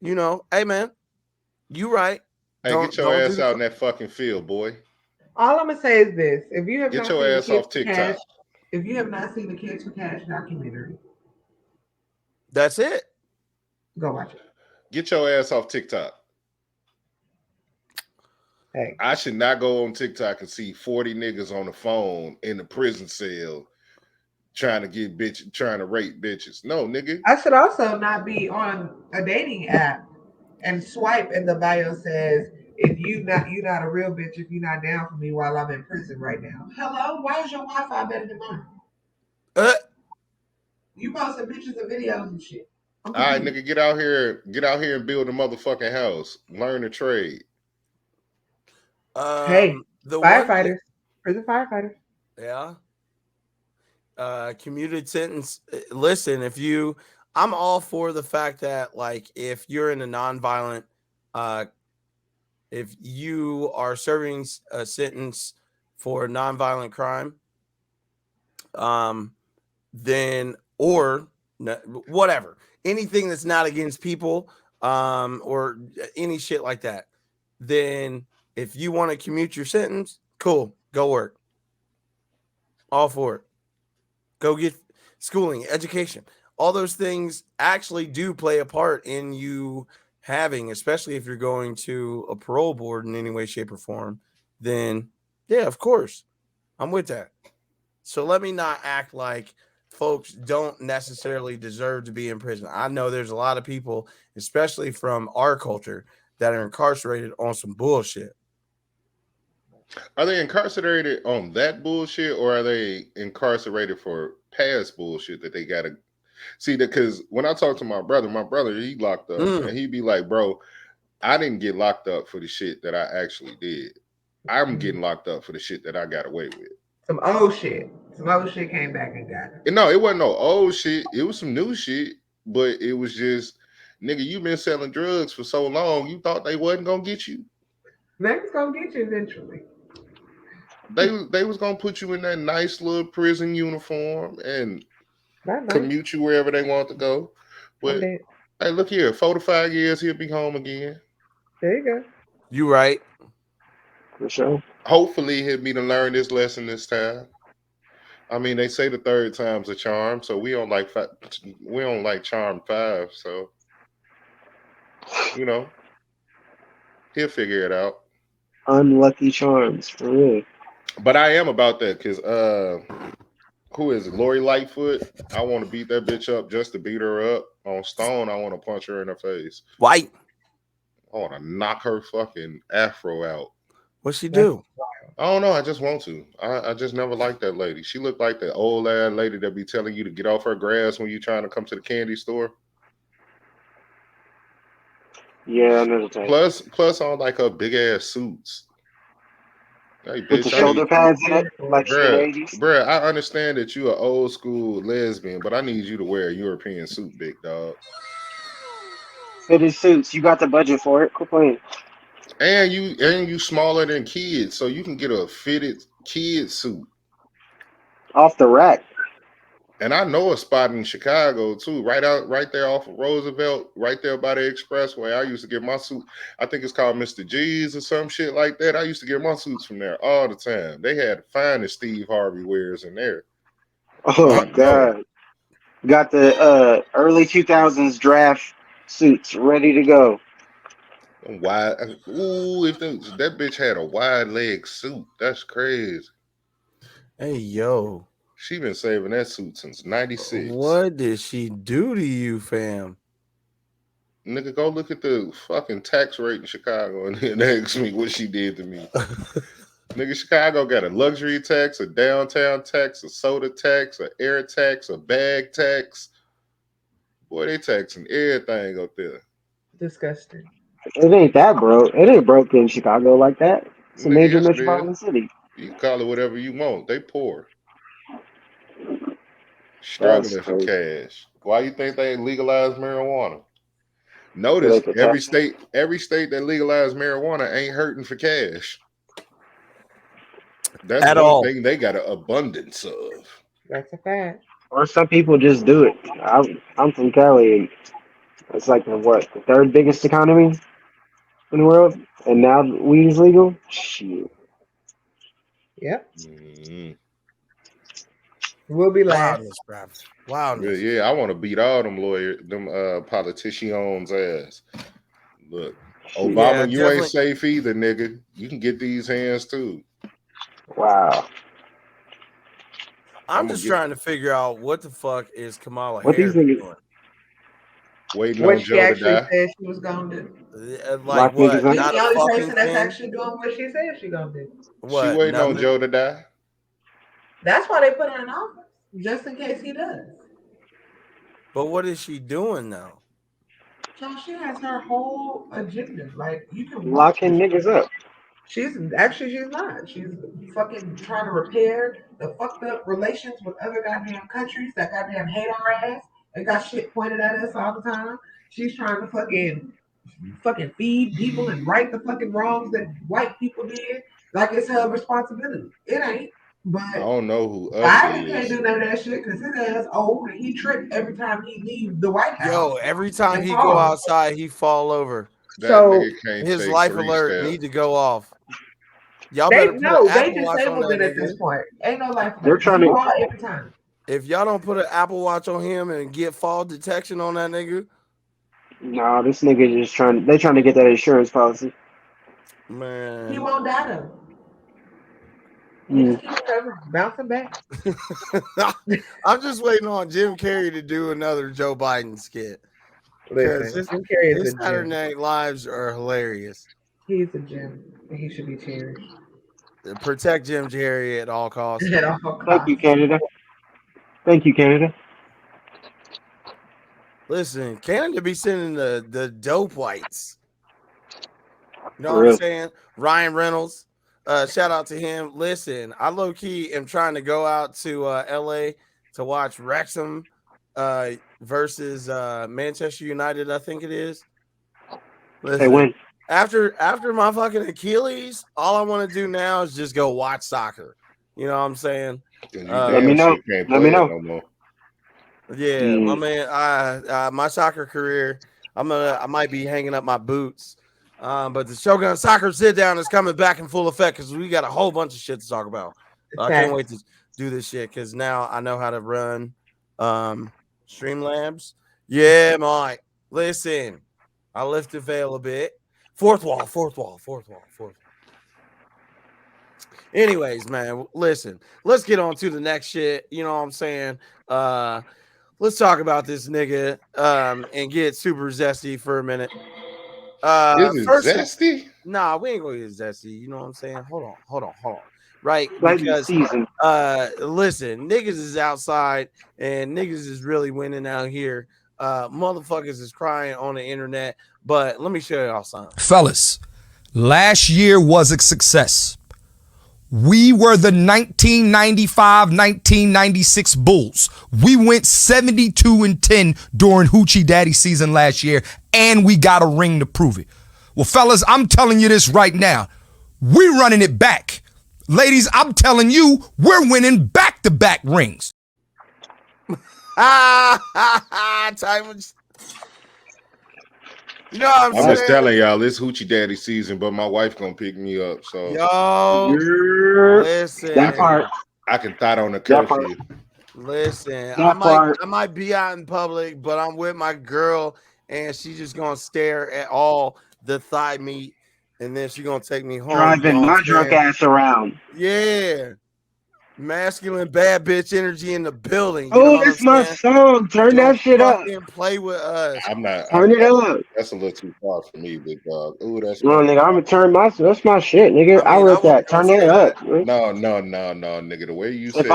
hey man, you right. Hey, get your ass out in that fucking field, boy. All I'm gonna say is this: if you have get not your seen ass off TikTok, Cash, if you have not seen the Kids for Cash documentary, that's it. Go watch it. Get your ass off TikTok. Hey, I should not go on TikTok and see 40 niggas on the phone in the prison cell trying to rape bitches. No, nigga. I should also not be on a dating app and swipe and the bio says, if you're not a real bitch if you're not down for me while I'm in prison right now. Hello, why is your Wi-Fi better than mine? You posting pictures and videos and shit. All right, nigga, get out here and build a motherfucking house. Learn a trade. Hey, the firefighters, prison firefighters. Yeah. Commuted sentence. Listen, I'm all for the fact that, like, if you're in a nonviolent, if you are serving a sentence for a nonviolent crime, then, or whatever, anything that's not against people, or any shit like that, then if you want to commute your sentence, cool, go work. All for it. Go get schooling, education. All those things actually do play a part in you having, especially if you're going to a parole board in any way, shape, or form, then yeah, of course, I'm with that. So let me not act like folks don't necessarily deserve to be in prison. I know there's a lot of people, especially from our culture, that are incarcerated on some bullshit. Are they incarcerated on that bullshit, or are they incarcerated for past bullshit that they gotta see? That because when I talk to my brother, he locked up, and he'd be like, "Bro, I didn't get locked up for the shit that I actually did. I'm getting locked up for the shit that I got away with." Some old shit. Some old shit came back and got it. No, it wasn't no old shit. It was some new shit, but it was just, nigga, you been selling drugs for so long, you thought they wasn't gonna get you. They was gonna get you eventually. They was gonna put you in that nice little prison uniform and commute you wherever they want to go. But hey, look here, 4 to 5 years, he'll be home again. There you go. You right. For sure. Hopefully he'll be to learn this lesson this time. I mean, they say the third time's a charm, so we don't like charm 5. So he'll figure it out. Unlucky charms for real. But I am about that because who is it? Lori Lightfoot. I want to beat that bitch up just to beat her up. On Stone, I want to punch her in her face. White. I want to knock her fucking afro out. What's she do? I don't know. I just want to. I just never liked that lady. She looked like the old ass lady that be telling you to get off her grass when you're trying to come to the candy store. Yeah, I know the type. Plus on like her big ass suits. Hey, bitch, With the shoulder pads in it, like the 80s. Bruh, I understand that you an old school lesbian, but I need you to wear a European suit, big dog. Fitted suits. You got the budget for it. Quit playing. And you smaller than kids, so you can get a fitted kid suit. Off the rack. And I know a spot in Chicago too, right there off of Roosevelt, right there by the expressway. I used to get my suit. I think it's called Mr. G's or some shit like that. I used to get my suits from there all the time. They had the finest Steve Harvey wears in there. Oh God. Got the early 2000s draft suits ready to go. Wide. Ooh, if that bitch had a wide leg suit, that's crazy. Hey, yo. She been saving that suit since 96. What did she do to you, fam? Nigga, go look at the fucking tax rate in Chicago and then ask me what she did to me. Nigga, Chicago got a luxury tax, a downtown tax, a soda tax, a air tax, a bag tax. Boy, they taxing everything up there. Disgusting. It ain't that broke. It ain't broke in Chicago like that. It's a major metropolitan city. You can call it whatever you want. They poor. Struggling for cash. Why you think they legalized marijuana? Notice every state that legalized marijuana ain't hurting for cash. That's at one all. thing they got an abundance of. That's a fact. Or some people just do it. I'm from Cali. It's like the third biggest economy in the world, and now weed is legal. Shit. Yep. Mm-hmm. We'll be last. Wildness. Yeah, I want to beat all them politicians' ass. Look, Obama, you ain't safe either, nigga. You can get these hands too. Wow. I'm just trying to figure out what the fuck is Kamala Harris doing. Waiting on Joe to die. Said she was gonna do. Like what? She's the only person that's actually doing what she said she gonna do. What? She waiting on Joe to die. That's why they put her in office, just in case he does. But what is she doing now? So she has her whole agenda. Like you can locking niggas up. She's not. She's fucking trying to repair the fucked up relations with other goddamn countries that goddamn hate our ass and got shit pointed at us all the time. She's trying to fucking feed people and right the fucking wrongs that white people did. Like it's her responsibility. It ain't. But I don't know who Biden can't do none of that shit because his ass old and he tripped every time he leaves the White House. Yo, every time he go outside, he fall over. So his life alert need to go off. Y'all better put an Apple Watch on that at this point. Ain't no life alert. They're trying to fall every time. If y'all don't put an Apple Watch on him and get fall detection on that nigga, nah, this nigga just trying to get that insurance policy. Man, he won't die though. Bouncing back. I'm just waiting on Jim Carrey to do another Joe Biden skit. Listen, Jim Carrey is his Saturday Night Lives are hilarious. He's a Jim. He should be cherished. Protect Jim Carrey at all costs. At all costs. Thank you, Canada. Thank you, Canada. Listen, Canada be sending the dope whites. You know what I'm saying? Ryan Reynolds. Shout out to him. Listen, I low key am trying to go out to LA to watch Wrexham versus Manchester United. I think it is. Listen, they win. After my fucking Achilles, all I want to do now is just go watch soccer. You know what I'm saying? Let me know. Let me know. Yeah, my man. My soccer career. I might be hanging up my boots. But the Shogun Soccer sit down is coming back in full effect because we got a whole bunch of shit to talk about. I can't wait to do this shit because now I know how to run Streamlabs. Yeah, Mike. Listen, I lift the veil a bit. Fourth wall, fourth wall, fourth wall, fourth wall. Anyways, man, listen, let's get on to the next shit. You know what I'm saying? Let's talk about this nigga and get super zesty for a minute. Is it First, zesty? nah, we ain't gonna get zesty. You know what I'm saying? Hold on. Right? Like the Because season. listen, niggas is outside and niggas is really winning out here. Motherfuckers is crying on the internet, but let me show y'all something. Fellas, last year was a success. We were the 1995-1996 Bulls. We went 72-10 during Hoochie Daddy season last year, and we got a ring to prove it. Well, fellas, I'm telling you this right now. We're running it back. Ladies, I'm telling you, we're winning back-to-back rings. Time. You know what I'm saying? just telling y'all, it's Hoochie Daddy season, but my wife gonna pick me up, so yo, listen, that part. I can thought on the curfew. Listen, That I might be out in public, but I'm with my girl, and she's just gonna stare at all the thigh meat, and then she's gonna take me home. Driving my drunk ass around. Yeah. Masculine bad bitch energy in the building. You Oh, that's my song. Turn that shit up. Play with us. I'm not. Turn it up. That's a little too far for me, big dog. Ooh, that's. No, nigga, I'm gonna turn my. That's my shit, nigga. I wrote that. Turn that up. No, nigga. The way you said. If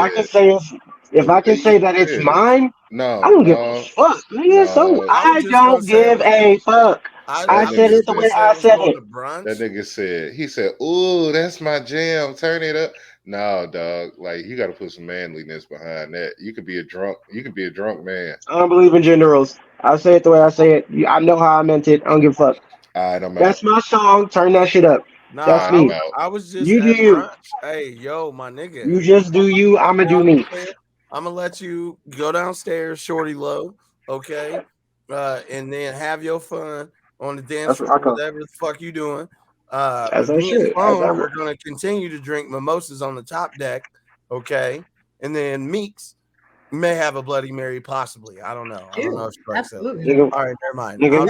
I can say that it's mine, no, I don't give a fuck, nigga. So I don't give a fuck. I said it the way I said it. That nigga said. He said, "Ooh, that's my jam. Turn it up." No, dog. Like you got to put some manliness behind that. You could be a drunk. You could be a drunk man. I don't believe in gender roles. I say it the way I say it. I know how I meant it. I don't give a fuck. All right, That's my song. Turn that shit up. Nah, that's me. I was just you do you. Brunch. Hey, yo, my nigga. You just do you. I'ma do me. I'm gonna let you go downstairs, shorty low, okay, and then have your fun on the dance floor, whatever the fuck you doing. As I me and should. Sloan are gonna continue to drink mimosas on the top deck, okay, and then Meeks may have a Bloody Mary, possibly. I don't know. I don't know if it's absolutely. All right, never mind. Nigga, we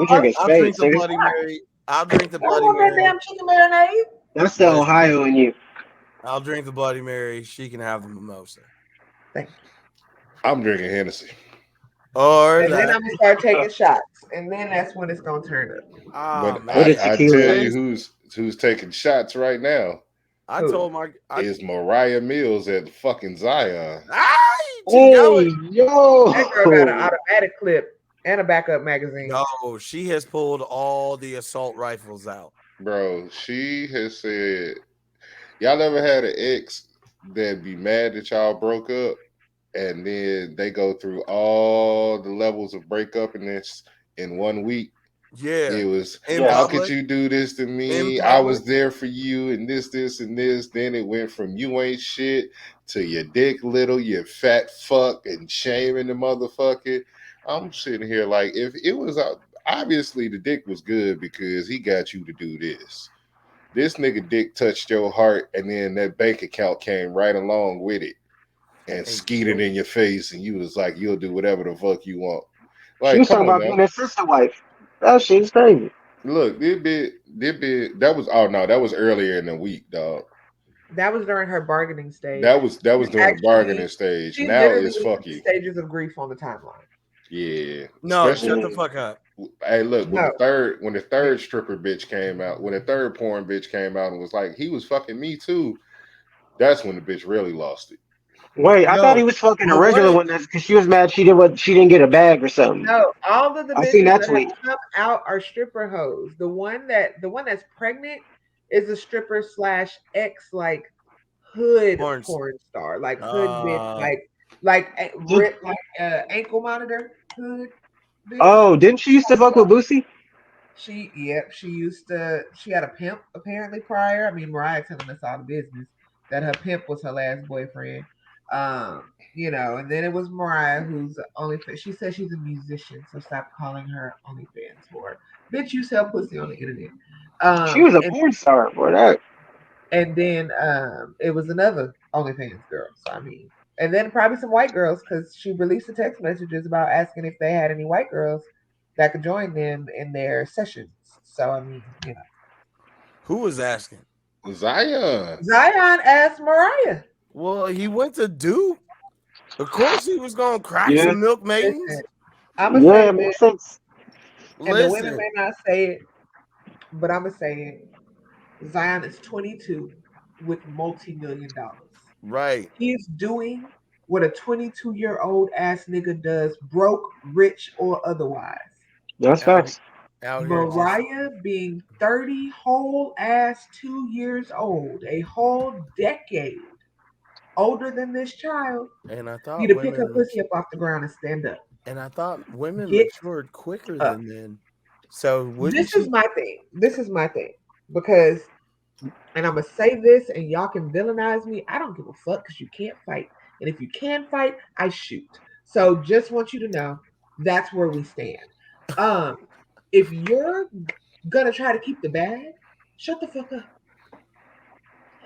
drinking I'll drink the Bloody Mary. I'll drink the Bloody Mary. Damn chicken marinade. That's the Ohio in you. I'll drink the Bloody Mary. She can have the mimosa. Thank you. I'm drinking Hennessy. And then I'm gonna start taking shots, and then that's when it's gonna turn up. But I tell you who's taking shots right now. I told my is Mariah Mills at fucking Zion. Hey, yo, that girl got an automatic clip and a backup magazine. No, she has pulled all the assault rifles out. Bro, she has said, y'all ever had an ex that be mad that y'all broke up? And then they go through all the levels of breakup in this in 1 week. Yeah. It was, how could you do this to me? I was there for you and this. Then it went from you ain't shit to your dick little, you fat fuck, and shaming the motherfucker. I'm sitting here like, if it was, obviously the dick was good because he got you to do this. This nigga dick touched your heart and then that bank account came right along with it. And skeeted in your face, and you was like, "You'll do whatever the fuck you want." Like, she was talking about being a sister wife. That shit's crazy. Look, that was earlier in the week, dog. That was during her bargaining stage. That was during the bargaining stage. Now it's fuck you. Stages of grief on the timeline. Yeah. No, shut the fuck up. Hey, look, when the third stripper bitch came out, when the third porn bitch came out and was like, he was fucking me too. That's when the bitch really lost it. Wait, I thought he was fucking a regular one because she was mad she didn't get a bag or something. No, all of the bitches that have come out are stripper hoes. The one that's pregnant is a stripper / ex like hood porn star, like hood bitch, like ankle monitor hood. Bitch. Oh, didn't she used to fuck with Boosie? She used to. She had a pimp apparently prior. I mean, Mariah telling us all the business that her pimp was her last boyfriend. And then it was Mariah who's OnlyFans. She says she's a musician, so stop calling her OnlyFans whore. Bitch, you sell pussy on the internet. She was a porn star for that. And then it was another OnlyFans girls. So, I mean, and then probably some white girls because she released the text messages about asking if they had any white girls that could join them in their sessions. So, I mean, you know. Who was asking? Zion. Zion asked Mariah. Well, he went to Duke. Of course, he was gonna crack Yeah. some milk Listen, maidens. I'm going to Yeah, say it this, makes sense. and the women Listen, may not say it, but I'm going to say it. Zion is 22 with multi-million dollars. right? He's doing what a 22-year-old ass nigga does, broke, rich, or otherwise. That's Out, facts. out here, just Mariah being 30 whole ass 2 years old, a whole decade older than this child, and I need thought to pick her women, pussy up off the ground and stand up. and I thought women Get matured quicker up. than men. So wouldn't This is she? my thing. This is my thing. Because, and I'm going to say this, and y'all can villainize me. I don't give a fuck because you can't fight. And if you can fight, I shoot. So just want you to know that's where we stand. If you're gonna try to keep the bag, shut the fuck up.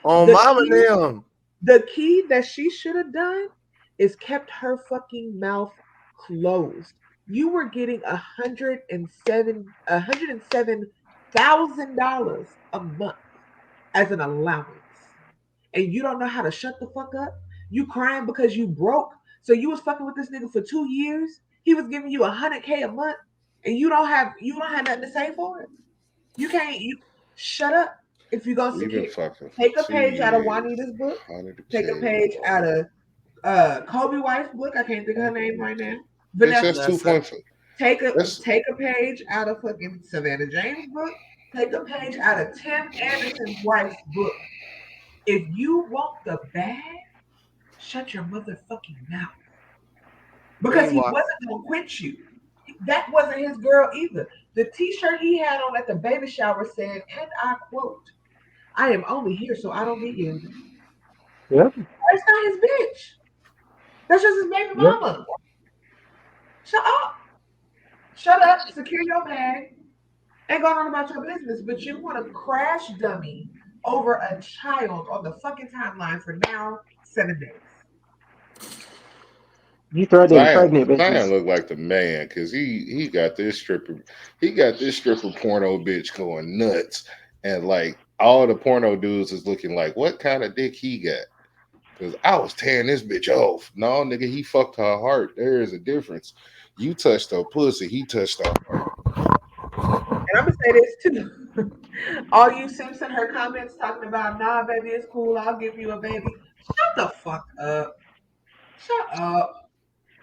On The mama key, them. the key that she should have done is kept her fucking mouth closed. You were getting $107,000 a month as an allowance, and you don't know how to shut the fuck up. You crying because you broke. So you was fucking with this nigga for 2 years. He was giving you 100K a month, and you don't have nothing to say for it. You can't. You shut up if you're gonna We've been secure. fucking for Take a 2 page out of years. Juanita's book. Take a 100K. page out of Kobe White's book. I can't think of her name right now. Bitch, that's Vanessa. Vanessa. 2.5. Take a That's take a page out of fucking Savannah James' book. Take a page out of Tim Anderson's wife's book. If you want the bag, shut your motherfucking mouth. Because he Meanwhile, wasn't gonna quit you. That wasn't his girl either. The t-shirt he had on at the baby shower said, and I quote, I am only here so I don't get yielded. Yep. That's not his bitch. That's just his baby Yep. mama. Shut up. Shut up, secure your bag, and go on about your business. But you want to crash dummy over a child on the fucking timeline for now 7 days. You threatening pregnant Zion bitches. looked like the man because he got this stripper porno bitch going nuts, and like all the porno dudes is looking like what kind of dick he got. Because I was tearing this bitch off. No, nigga, he fucked her heart. There is a difference. You touched her pussy, he touched her heart. And I'm gonna say this too. All you Simpson, her comments talking about, nah, baby, it's cool. I'll give you a baby. Shut the fuck up. Shut up.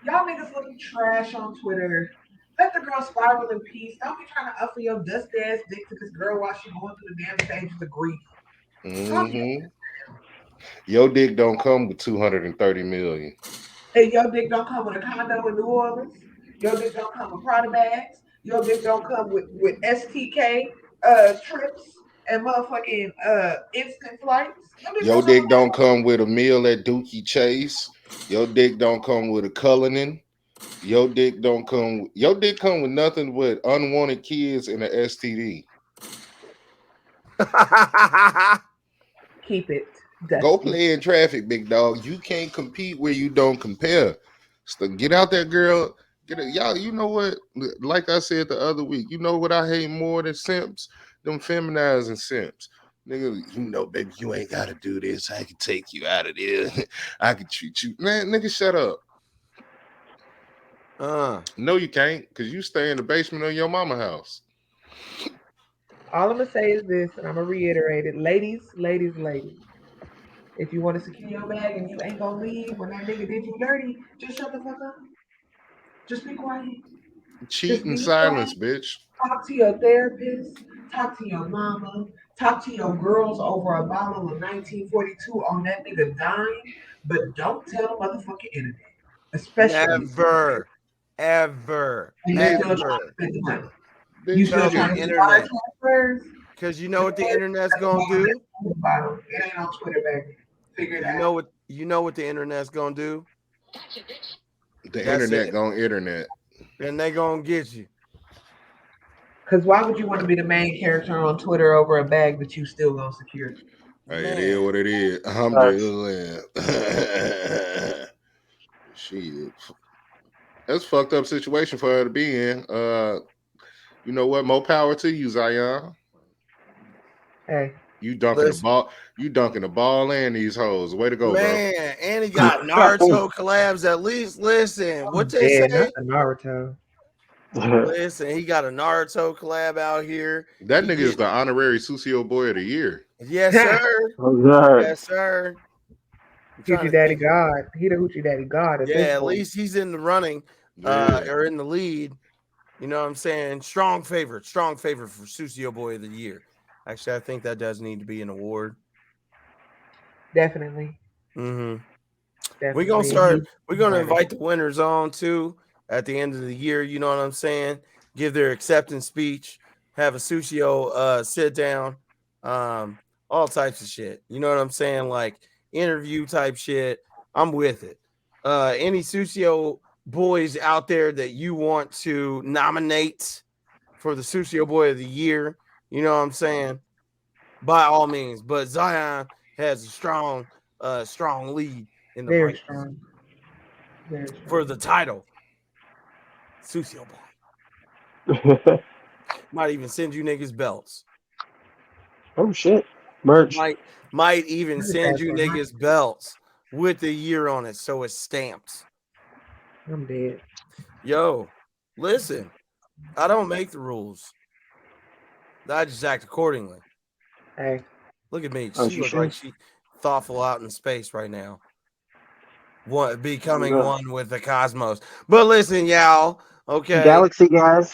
Y'all niggas looking trash on Twitter. Let the girl spiral in peace. Don't be trying to offer your dust ass dick to this girl while she going through the damn stages of grief. Calm your Mm-hmm. Your dick don't come with 230 million. Hey, your dick don't come with a condo in New Orleans. Your dick don't come with Prada bags. Your dick don't come with STK trips and motherfucking instant flights. Your dick Your don't come with dick don't come with a meal at Dookie Chase. Your dick don't come with a Cullinan. Your dick come with nothing but unwanted kids and an STD. keep it Go dusty. play in traffic, big dog. You can't compete where you don't compare. So get out there, girl. Get it. Y'all, you know what? Like I said the other week, you know what I hate more than simps? Them feminizing simps. Nigga, you know, baby, you ain't gotta do this. I can take you out of there. I can treat you. Man, nigga, shut up. No, you can't, because you stay in the basement of your mama house. All I'm gonna say is this, and I'm gonna reiterate it, ladies, ladies, ladies. If you want to secure your bag and you ain't gonna leave when that nigga did you dirty, just shut the fuck up. Just be quiet. Cheat Just in be quiet. silence, bitch. Talk to your therapist. Talk to your mama. Talk to your girls over a bottle of 1942 on that nigga dime. But don't tell the motherfucking internet, especially Never, ever, and you Bitch, still trying ever to spend the money. You bitch, still tell trying the to do wire internet. transfers? Because you know what the internet's gonna do? It ain't on Twitter, baby. Figure it out. You know what the internet's gonna do? the That's internet it. gonna internet. And they gonna get you. Because why would you want to be the main character on Twitter over a bag that you still gonna secure? Hey, it is what it is. Alhamdulillah. Shit. That's a fucked up situation for her to be in. You know what? More power to you, Zion. Hey. You dunking the ball. You dunking the ball and these hoes. Way to go, man, and he got Naruto collabs at least. Listen, what they say? Not the Naruto. Listen, he got a Naruto collab out here. That nigga is the honorary Sucio Boy of the Year. Yes, sir. Oh, yes, sir. Hoochie Daddy God. He the Hoochie Daddy God. At at least he's in the running, or in the lead. You know what I'm saying? Strong favorite for Sucio Boy of the Year. Actually, I think that does need to be an award. Definitely. Mm-hmm. We're gonna start. We're gonna invite the winners on too at the end of the year. You know what I'm saying? Give their acceptance speech. Have a Sucio sit down. All types of shit. You know what I'm saying? Like interview type shit. I'm with it. Any Sucio boys out there that you want to nominate for the Sucio Boy of the Year? You know what I'm saying? By all means. But Zion has a strong lead in the very race strong. Very strong. for the title. Sucio Boy. Might even send you niggas belts. Oh shit. Merch. Might even send you niggas belts with the year on it, so it's stamped. I'm dead. Yo, listen, I don't make the rules. I just act accordingly. Hey. Look at me. She looks like she thoughtful out in space right now. Becoming one with the cosmos. But listen, y'all. Okay. Galaxy guys.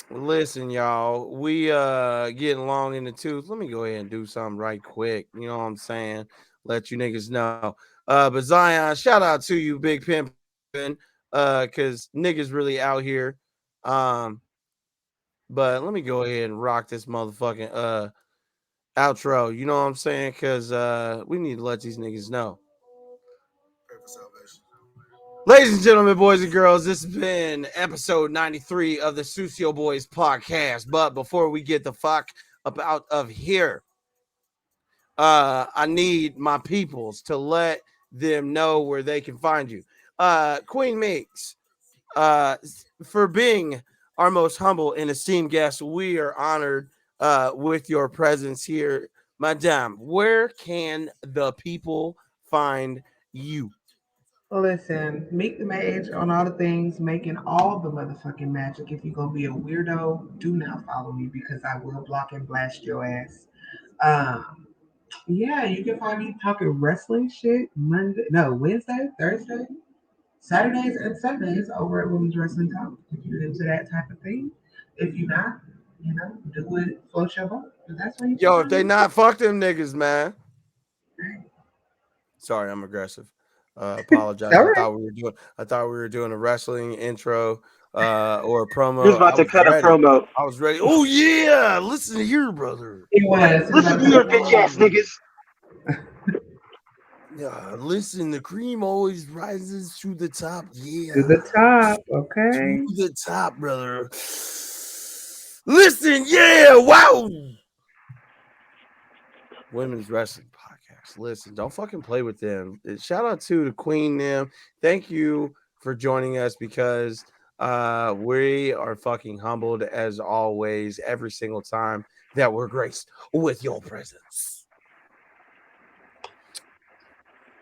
Listen, y'all. We getting long in the tooth. Let me go ahead and do something right quick. You know what I'm saying? Let you niggas know. But Zion, shout out to you, Big Pimp. Cause niggas really out here. But let me go ahead and rock this motherfucking outro. You know what I'm saying? Cause we need to let these niggas know. Ladies and gentlemen, boys and girls, this has been episode 93 of the Sucio Boyz podcast. But before we get the fuck up out of here, I need my peoples to let them know where they can find you. Queen Meeks, for being our most humble and esteemed guest, we are honored with your presence here. Madame, where can the people find you? Listen, Meek the Mage on all the things, making all the motherfucking magic. If you're gonna be a weirdo, do not follow me because I will block and blast your ass. Yeah, you can find me talking wrestling shit Wednesday, Thursday, Saturdays, and Sundays over at Women's Wrestling Talk. If you're into that type of thing, if you're not, do it, float your boat. That's why you. Yo, if they not, fuck them niggas, man. Sorry, I'm aggressive. Apologize. Right. I thought we were doing a wrestling intro or a promo. He was about to cut a promo. I was ready. Oh yeah, listen to your brother. He was. Listen to your bitch ass niggas. Yeah, listen, the cream always rises to the top. Yeah. To the top, okay. To the top, brother. Listen, yeah, wow. Women's Wrestling Podcast. Listen, don't fucking play with them. Shout out to the Queen them. Thank you for joining us because we are fucking humbled as always every single time that we're graced with your presence.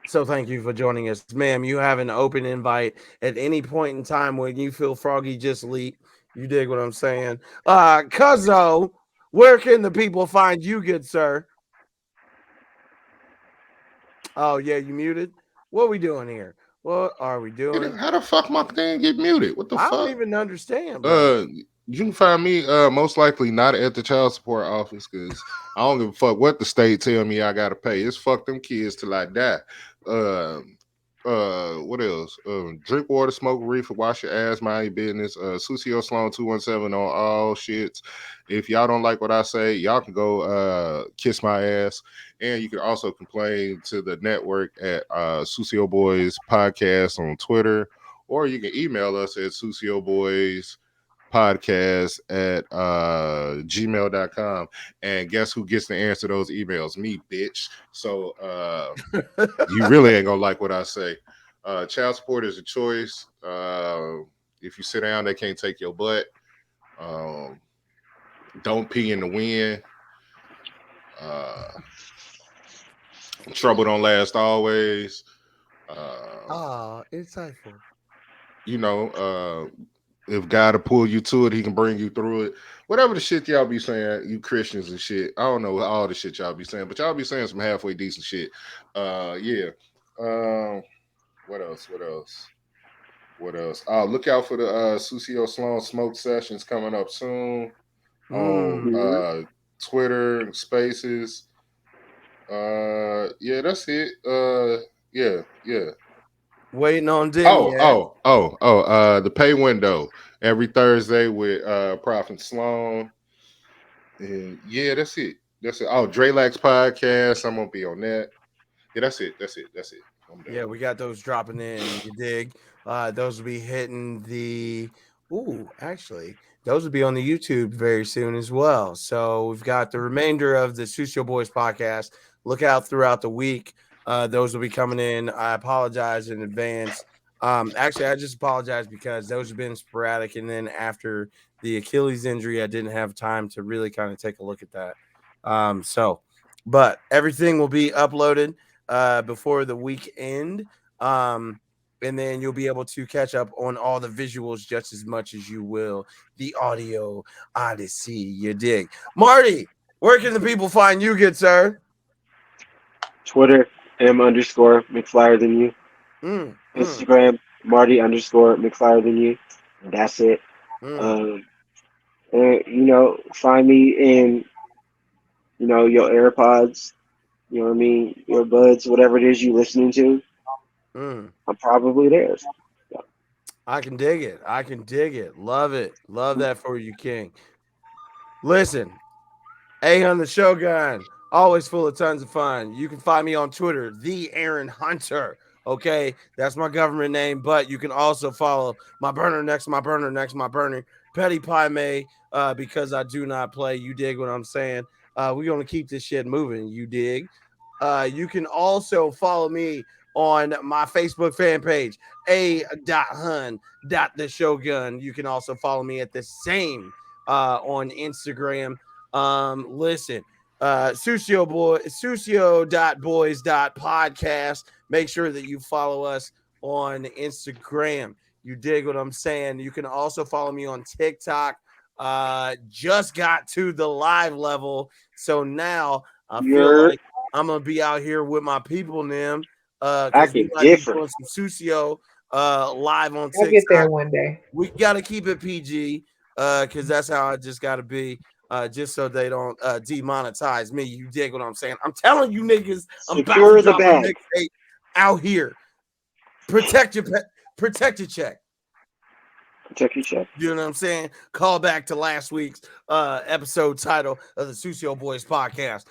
So thank you for joining us. Ma'am, you have an open invite at any point in time when you feel froggy, just leap. You dig what I'm saying? Cuzzo, where can the people find you, good sir? Oh, yeah, you muted? What are we doing here? What are we doing? How the fuck my thing get muted? What the fuck? I don't even understand, bro. You can find me most likely not at the child support office because I don't give a fuck what the state tell me I gotta pay. It's fuck them kids till I die. What else? Drink water, smoke reefer, wash your ass, mind your business. Sucio Sloan 217 on all shits. If y'all don't like what I say, y'all can go kiss my ass. And you can also complain to the network at Sucio Boyz Podcast on Twitter, or you can email us at Sucio Boyz podcast at gmail.com. And guess who gets to answer those emails? Me, bitch. So you really ain't gonna like what I say. Child support is a choice. If you sit down, they can't take your butt. Don't pee in the wind. Trouble don't last always. Insightful. You know, if God will pull you to it, he can bring you through it. Whatever the shit y'all be saying, you Christians and shit. I don't know all the shit y'all be saying, but y'all be saying some halfway decent shit. Yeah. What else? Oh, look out for the Sucio Sloan smoke sessions coming up soon on Twitter Spaces. Yeah, that's it. Yeah. Waiting on Demi. The pay window every Thursday with Prophet Sloan. And yeah, that's it. Oh, Drelax podcast. I'm gonna be on that. Yeah, that's it. Yeah, we got those dropping in. You dig? Those will be hitting the. Actually, those will be on the YouTube very soon as well. So we've got the remainder of the Sucio Boys podcast. Look out throughout the week. Those will be coming in. I apologize in advance. Actually, I just apologize because those have been sporadic, and then after the Achilles injury, I didn't have time to really kind of take a look at that. But everything will be uploaded before the weekend. And then you'll be able to catch up on all the visuals just as much as you will the audio odyssey. You dig? Marty, where can the people find you, good sir? Twitter, M_McFlyer than you. Instagram, Marty_McFlyer than you. That's it. And, find me in, your AirPods, you know what I mean, your buds, whatever it is you listening to. I'm probably there. So. I can dig it. Love it. Love that for you, King. Listen, A on the Shogun, always full of tons of fun. You can find me on Twitter, the Aaron Hunter. Okay, that's my government name, but you can also follow my burner, Petty Pie May, because I do not play. You dig what I'm saying? We're gonna keep this shit moving. You dig? You can also follow me on my Facebook fan page, a.hun.theshogun. You can also follow me at the same on Instagram. Listen, Sucio.boys.podcast. Make sure that you follow us on Instagram. You dig what I'm saying? You can also follow me on TikTok. Just got to the live level, so now I feel like I'm gonna be out here with my people, them. Because we might be doing some Sucio live on TikTok. I'll get there one day. We gotta keep it PG, because that's how I just gotta be. Just so they don't demonetize me. You dig what I'm saying? I'm telling you niggas, I'm about to drop a mixtape out here. Protect your check. Protect your check. You know what I'm saying? Call back to last week's episode title of the Sucio Boys podcast.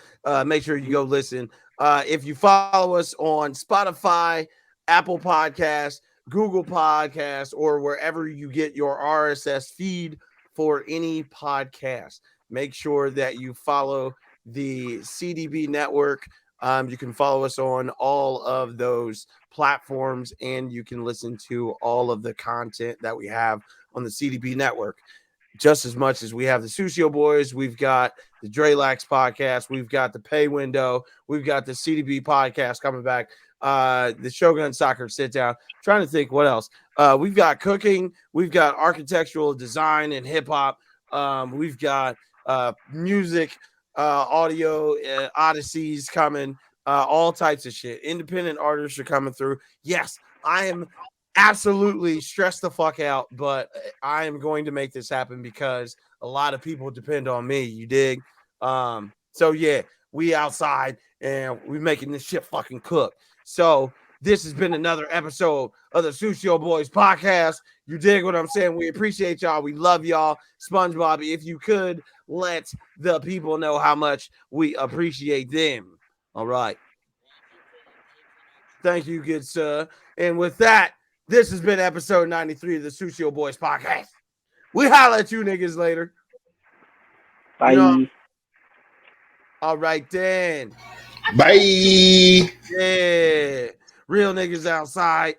Make sure you go listen. If you follow us on Spotify, Apple Podcasts, Google Podcasts, or wherever you get your RSS feed for any podcast, make sure that you follow the C.D.B. network. You can follow us on all of those platforms, and you can listen to all of the content that we have on the C.D.B. network. Just as much as we have the Sucio Boys, we've got the Drelax podcast, we've got the Pay Window, we've got the C.D.B. podcast coming back, the Shogun Soccer sit down. Trying to think what else. We've got cooking, we've got architectural design and hip hop, we've got music, audio, odysseys coming, all types of shit. Independent artists are coming through. Yes, I am absolutely stressed the fuck out, but I am going to make this happen because a lot of people depend on me. You dig? So yeah, we outside and we making this shit fucking cook. So this has been another episode of the Sucio Boys podcast. You dig what I'm saying? We appreciate y'all. We love y'all. SpongeBob, if you could let the people know how much we appreciate them. All right. Thank you, good sir. And with that, this has been episode 93 of the Sucio Boys podcast. We holler at you niggas later. Bye. You know? All right then. Bye. Yeah. Real niggas outside.